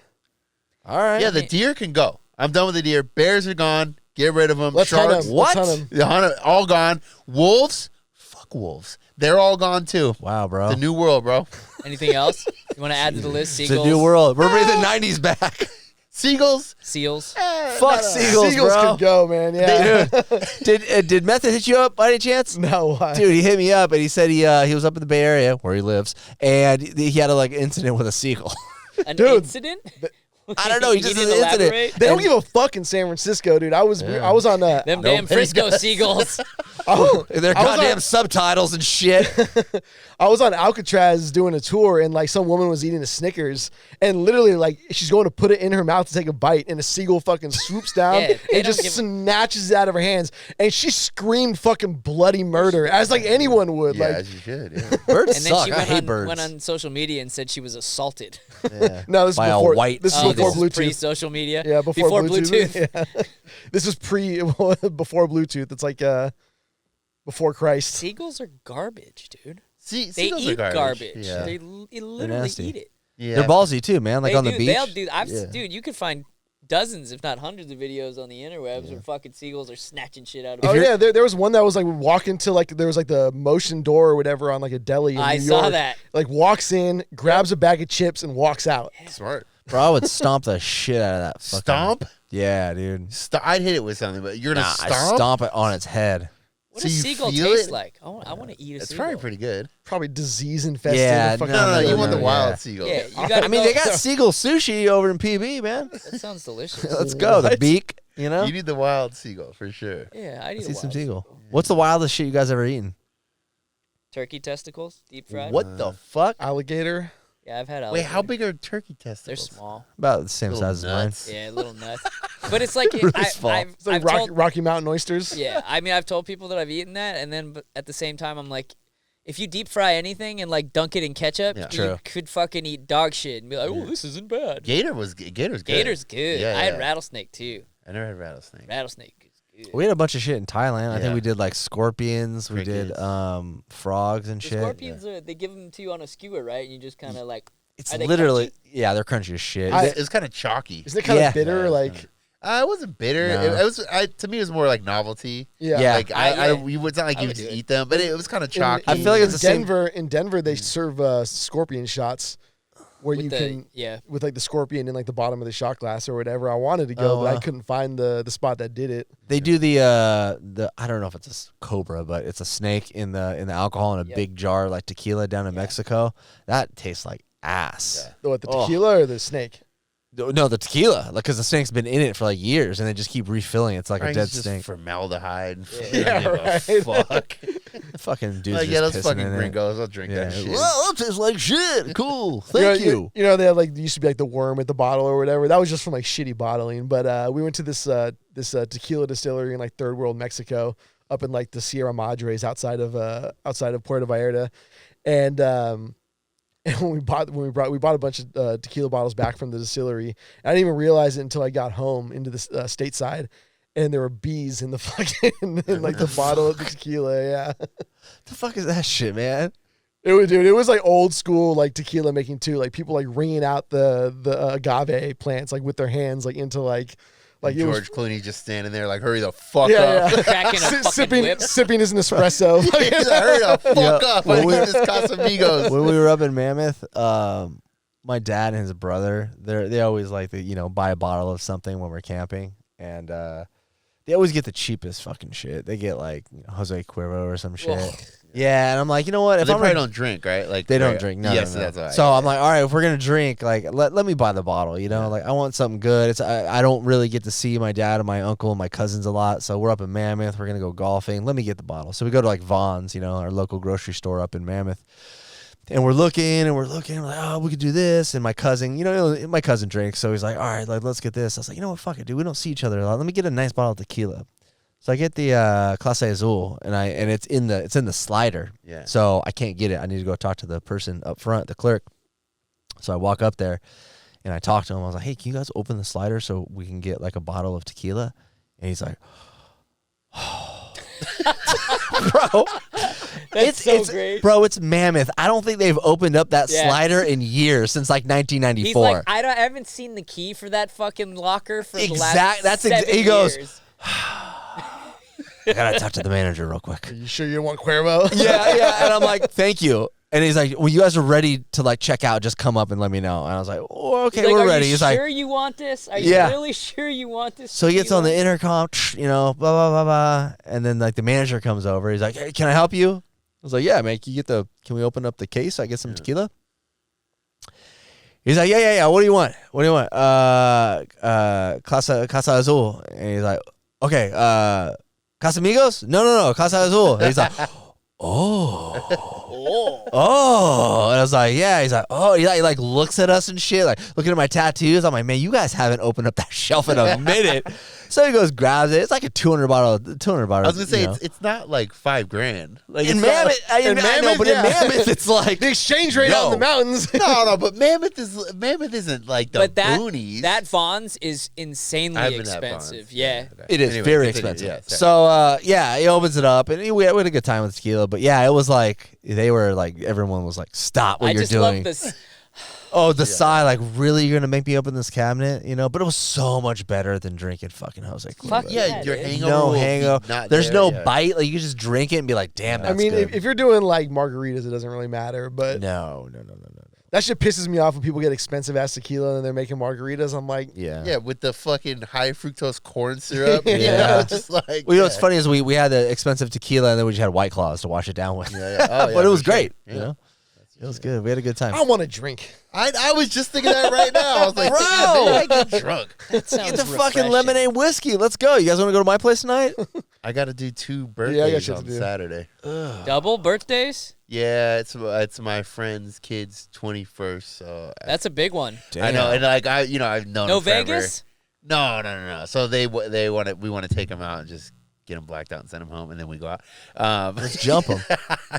All right. Yeah, the deer can go. I'm done with the deer. Bears are gone. Get rid of them. Let's hunt Sharks. 'em. What? Let's hunt 'em. The hunt, all gone. Wolves. Fuck wolves. They're all gone too. Wow, bro. It's a new world, bro. Anything else you want to add to the list? It's Seagulls, a new world. We're bringing the 90s back. Seagulls. seals. Fuck seagulls, Seagulls bro. could go, man. Yeah. Did Method hit you up by any chance? No. Why? Dude, he hit me up and he said he was up in the Bay Area where he lives and he had a incident with a seagull. An Dude, incident? I don't know. He You just need did to an incident. elaborate? They don't give a fuck in San Francisco, dude. I was on Them damn Frisco seagulls. Their I was goddamn on- subtitles and shit. I was on Alcatraz doing a tour, and some woman was eating a Snickers, and literally she's going to put it in her mouth to take a bite, and a seagull fucking swoops down Yeah, they and don't just give a- snatches it out of her hands, and she scremed fucking bloody murder as anyone would. Yeah, as you should. Yeah. Birds And then suck. she I hate birds. went on social media and said she was assaulted. No, this is By a before white this is Oh, before this is Bluetooth. pre-social media. Yeah, before Bluetooth. Yeah. This was before Bluetooth. It's before Christ. Seagulls are garbage, dude. See, They seagulls are eat garbage. Yeah. They literally nasty. eat it. Yeah. They're ballsy too, man. Like They on the do. beach. They'll do. Yeah. Dude, you could find dozens, if not hundreds, of videos on the interwebs where fucking seagulls are snatching shit out of. Oh it. yeah, there was one that was walking to there was the motion door or whatever on a deli in I New saw York. that. Walks in, grabs a bag of chips, and walks out. Smart. Bro, I would stomp the shit out of that. Fucking, Stomp? Yeah, dude. I'd hit it with something, but you're gonna Nah, stomp? I stomp it on its head. What So does you seagull feel taste it? like? I want to eat a It's seagull. probably pretty good. Probably disease infested. Yeah, and fucking- No, you want the yeah. wild seagull. Yeah, you gotta I mean, go- they got seagull sushi over in PB, man. That sounds delicious. Let's go. The What? beak, you know? You need the wild seagull for sure. Yeah, I Let's eat a eat some wild seagull. What's the wildest shit you guys ever eaten? Turkey testicles, deep fried. What the fuck? Alligator. Yeah, I've had. Wait, how alligator. big are turkey They're testicles? small. About the same Little size as mine. nuts. Yeah, little nuts. But it's like Really I, small. I've, It's like I've Rocky, told, Rocky Mountain oysters. yeah. I mean, I've told people that I've eaten that, and then but at the same time, I'm like, if you deep fry anything and dunk it in ketchup, Yeah. you True. could fucking eat dog shit and be like, oh, this isn't bad. Gator's good. Gator's good. Yeah, I had yeah. rattlesnake too. I never had rattlesnake. Rattlesnake is We had a bunch of shit in Thailand. I think Yeah. we did like scorpions. We did Crickets. frogs and The shit. scorpions, they give them to you on a skewer, right? And you just kind of like. It's Are they literally they're crunchy as shit. It was kind of chalky. Isn't it kind Yeah. of bitter? Yeah, Like, it wasn't bitter. No. It was. To me, it was more like novelty. yeah. Yeah. Like it's not like I you would would just do it. eat them, but it was kind of chalky. I feel like it's the same- In Denver, they serve scorpion shots where you can with like the scorpion in like the bottom of the shot glass or whatever. I wanted to go, but I couldn't find the spot that did it. They do the I don't know if it's a cobra, but it's a snake in the alcohol in a big jar like tequila down in Mexico. That tastes like ass. What, the tequila or the snake? No, the tequila, like because the snake's been in it for like years, and they just keep refilling. It's like a dead just snake. formaldehyde. Yeah, right. Fuck. Fucking dudes. Like, just those pissing fucking in it. gringos. I'll drink that shit. Well, it tastes like shit. Cool. Thank you. You know, they had like there used to be like the worm at the bottle or whatever. That was just from like shitty bottling. But we went to this tequila distillery in like third world Mexico, up in like the Sierra Madres outside of Puerto Vallarta, and when we bought a bunch of tequila bottles back from the distillery. I didn't even realize it until I got home into the stateside, and there were bees in the fucking in like the bottle of the tequila. Yeah, The fuck is that shit, man? it was like old school like tequila making too. Like people like wringing out the agave plants like with their hands like into like it was. George Clooney just standing there like, hurry the fuck Yeah, up. yeah. cracking a fucking whip. sipping his Nespresso. He's like, hurry the fuck up. When I we- need this Casamigos. When we were up in Mammoth, my dad and his brother, they always like to, buy a bottle of something when we're camping, and they always get the cheapest fucking shit. They get like Jose Cuervo or some shit. Ugh. Yeah, and I'm like, you know what? They If I'm probably gonna, don't drink, right? Like they don't right- drink. No, yes, no, no. that's why. So I'm like, all right, if we're gonna drink, like, let me buy the bottle. Like, I want something good. It's I don't really get to see my dad and my uncle and my cousins a lot. So we're up in Mammoth. We're gonna go golfing. Let me get the bottle. So we go to like Vaughn's, our local grocery store up in Mammoth. And we're looking. We're like, oh, we could do this. And my cousin, my cousin drinks. So he's like, all right, like, let's get this. I was like, you know what? Fuck it, dude. We don't see each other a lot. Let me get a nice bottle of tequila. So I get the Clase Azul, and it's in the slider. Yeah. So I can't get it. I need to go talk to the person up front, the clerk. So I walk up there, and I talk to him. I was like, hey, can you guys open the slider so we can get like a bottle of tequila? And he's like, bro. That's so great. Bro, it's Mammoth. I don't think they've opened up that Yeah. slider in years, since like 1994. He's like, I haven't seen the key for that fucking locker for the last That's 7 he goes, years. I gotta talk to the manager real quick. Are you sure you don't want Cuervo? Yeah. And I'm like, thank you. And he's like, well, you guys are ready to like check out. Just come up and let me know. And I was like, oh, okay, He's like, we're are ready. you He's sure like, you want this? Are you Yeah. really sure you want this? so he gets on the tequila? intercom, blah, blah, blah, blah. And then like the manager comes over. He's like, hey, can I help you? I was like, yeah, man, can we open up the case so I get some tequila? He's like, yeah. What do you want? Casa Azul. And he's like, okay, Casamigos? No, Casa Azul. And he's like, oh. And I was like, yeah. He's like, oh. He like looks at us and shit, like looking at my tattoos. I'm like, man, you guys haven't opened up that shelf in a minute. So he goes, grabs it. It's like a 200 bottle. I was gonna say it's not like $5,000. Like In it's not Mammoth, like- I know, but yeah. in Mammoth, it's like The exchange rate out in the mountains. no, but Mammoth isn't like the But boonies. that Vaughn's is I insanely haven't had expensive. Vons. Yeah. Okay. it is Anyway, very continue. expensive. Yeah, So sorry. yeah, he opens it up, and we had a good time with tequila. But yeah, it was like they were like everyone was like, stop what I you're just doing. love this. Oh, the sigh, like, really, you're gonna make me open this cabinet, But it was so much better than drinking fucking Jose Cuervo. Fuck yeah, Yeah, your dude. hangover. No will be hangover. not There's there, no yeah. bite. Like you can just drink it and be like, damn, that's I mean, good. if you're doing like margaritas, it doesn't really matter. But no. that shit pisses me off when people get expensive ass tequila and they're making margaritas. I'm like, Yeah. Yeah, with the fucking high fructose corn syrup. Yeah. Just like. Well, what's funny is we had the expensive tequila and then we just had White Claws to wash it down with. Yeah. Oh, yeah, But it was for sure. great. Yeah. It was good. We had a good time. I want to drink. I was just thinking that right now. I was like, Bro! damn, maybe I get drunk. That sounds Get the fucking refreshing. lemonade whiskey. Let's go. You guys want to go to my place tonight? I got to do 2 Yeah, I got birthdays shit to on do. Saturday. Double birthdays? Yeah, it's my friend's kid's 21st. So That's a big one. I know, and like I've known No him forever. Vegas? No. So we want to take him out and just get him blacked out and send him home, and then we go out. Let's jump him.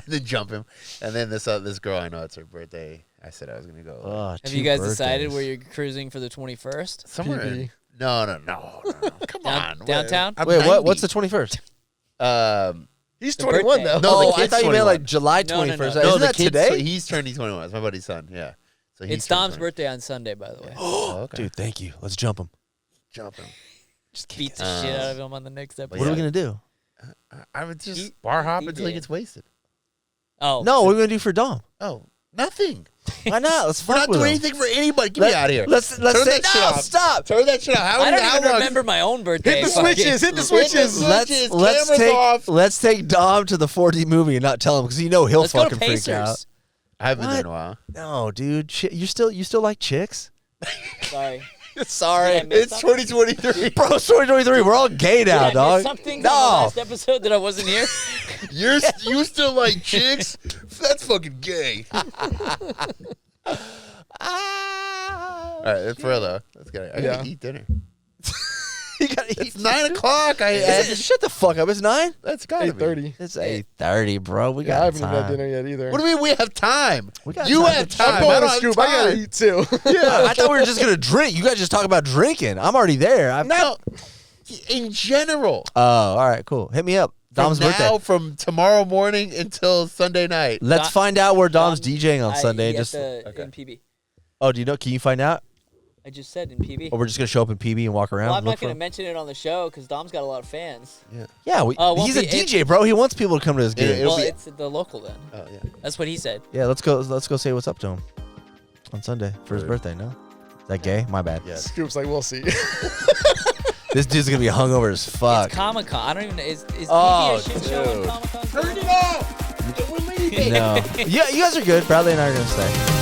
then jump him, and then this girl I know, it's her birthday. I said I was gonna go Have you guys decided where you're cruising for the 21st? somewhere. PB. No. Come on. Downtown? I'm Wait, 90. What's the 21st? He's The 21 birthday. though. No, Oh, the I kid's thought you meant 21. like July No, no, 21st. no. Isn't No, the that kid's today? He's turning 21. It's my buddy's son. Yeah. So he's It's Dom's turning 21. birthday on Sunday, by the way. Oh, okay. Dude, thank you. Let's jump him. Jump him. Just beat the shit out of him on the next episode. What are we gonna do? I would just bar hop until he DJ. gets wasted. Oh. No, what are we gonna do for Dom? Oh, nothing. Why not? Let's We're fuck not with doing him. anything for anybody. Get me out of here. Let's Turn say that shit no. off. Stop. Turn that shit off. I don't how even long? remember my own birthday. Hit the Fuck it. switches. Hit the switches. Switches, Let's cameras take off. let's take Dom to the 4D movie and not tell him because he'll Let's go to fucking freak out. Pacers. I haven't been there in What? a while. No, dude, you still like chicks? Sorry. Sorry, Did I miss It's something? 2023. bro. Story 23. We're all gay now, Did I miss dog. something from the No, last episode that I wasn't here? You still like chicks? That's fucking gay. All right, for real though. Let's go. I gotta eat dinner. you gotta eat. It's 9 o'clock. Shut the fuck up. It's 9. That's gotta be. 8:30. It's 8:30, bro. We Yeah, I got haven't even had time. dinner yet either. What do you mean we have time? We got You time. have I'm time. I pulling don't a have scoop. I gotta time. eat too. I thought we were just gonna drink. You guys just talk about drinking. I'm already there. No, in general. Oh, all right, cool. Hit me up. Dom's From birthday. now, from tomorrow morning until Sunday night. Let's find out where Dom's DJing on I- Sunday. he Just in PB. oh, do you know? Can you find out? I just said in PB. Or we're just gonna show up in PB and walk around. Well, I'm look not going for to him? mention it on the show because Dom's got a lot of fans. Yeah, won't he's a be- DJ, bro. He wants people to come to his game. It'll Well, be- it's the local then. Oh yeah. That's what he said. Yeah, let's go say what's up to him on Sunday for his Word. birthday. No, is that gay? My bad. Yeah. Scoop's like, we'll see. This dude's gonna be hungover as fuck. It's Comic Con. I don't even know. Is Oh, PB a shit show on dude. Comic Con? Turn it off. We're leaving. No. Yeah, you guys are good. Bradley and I are gonna stay.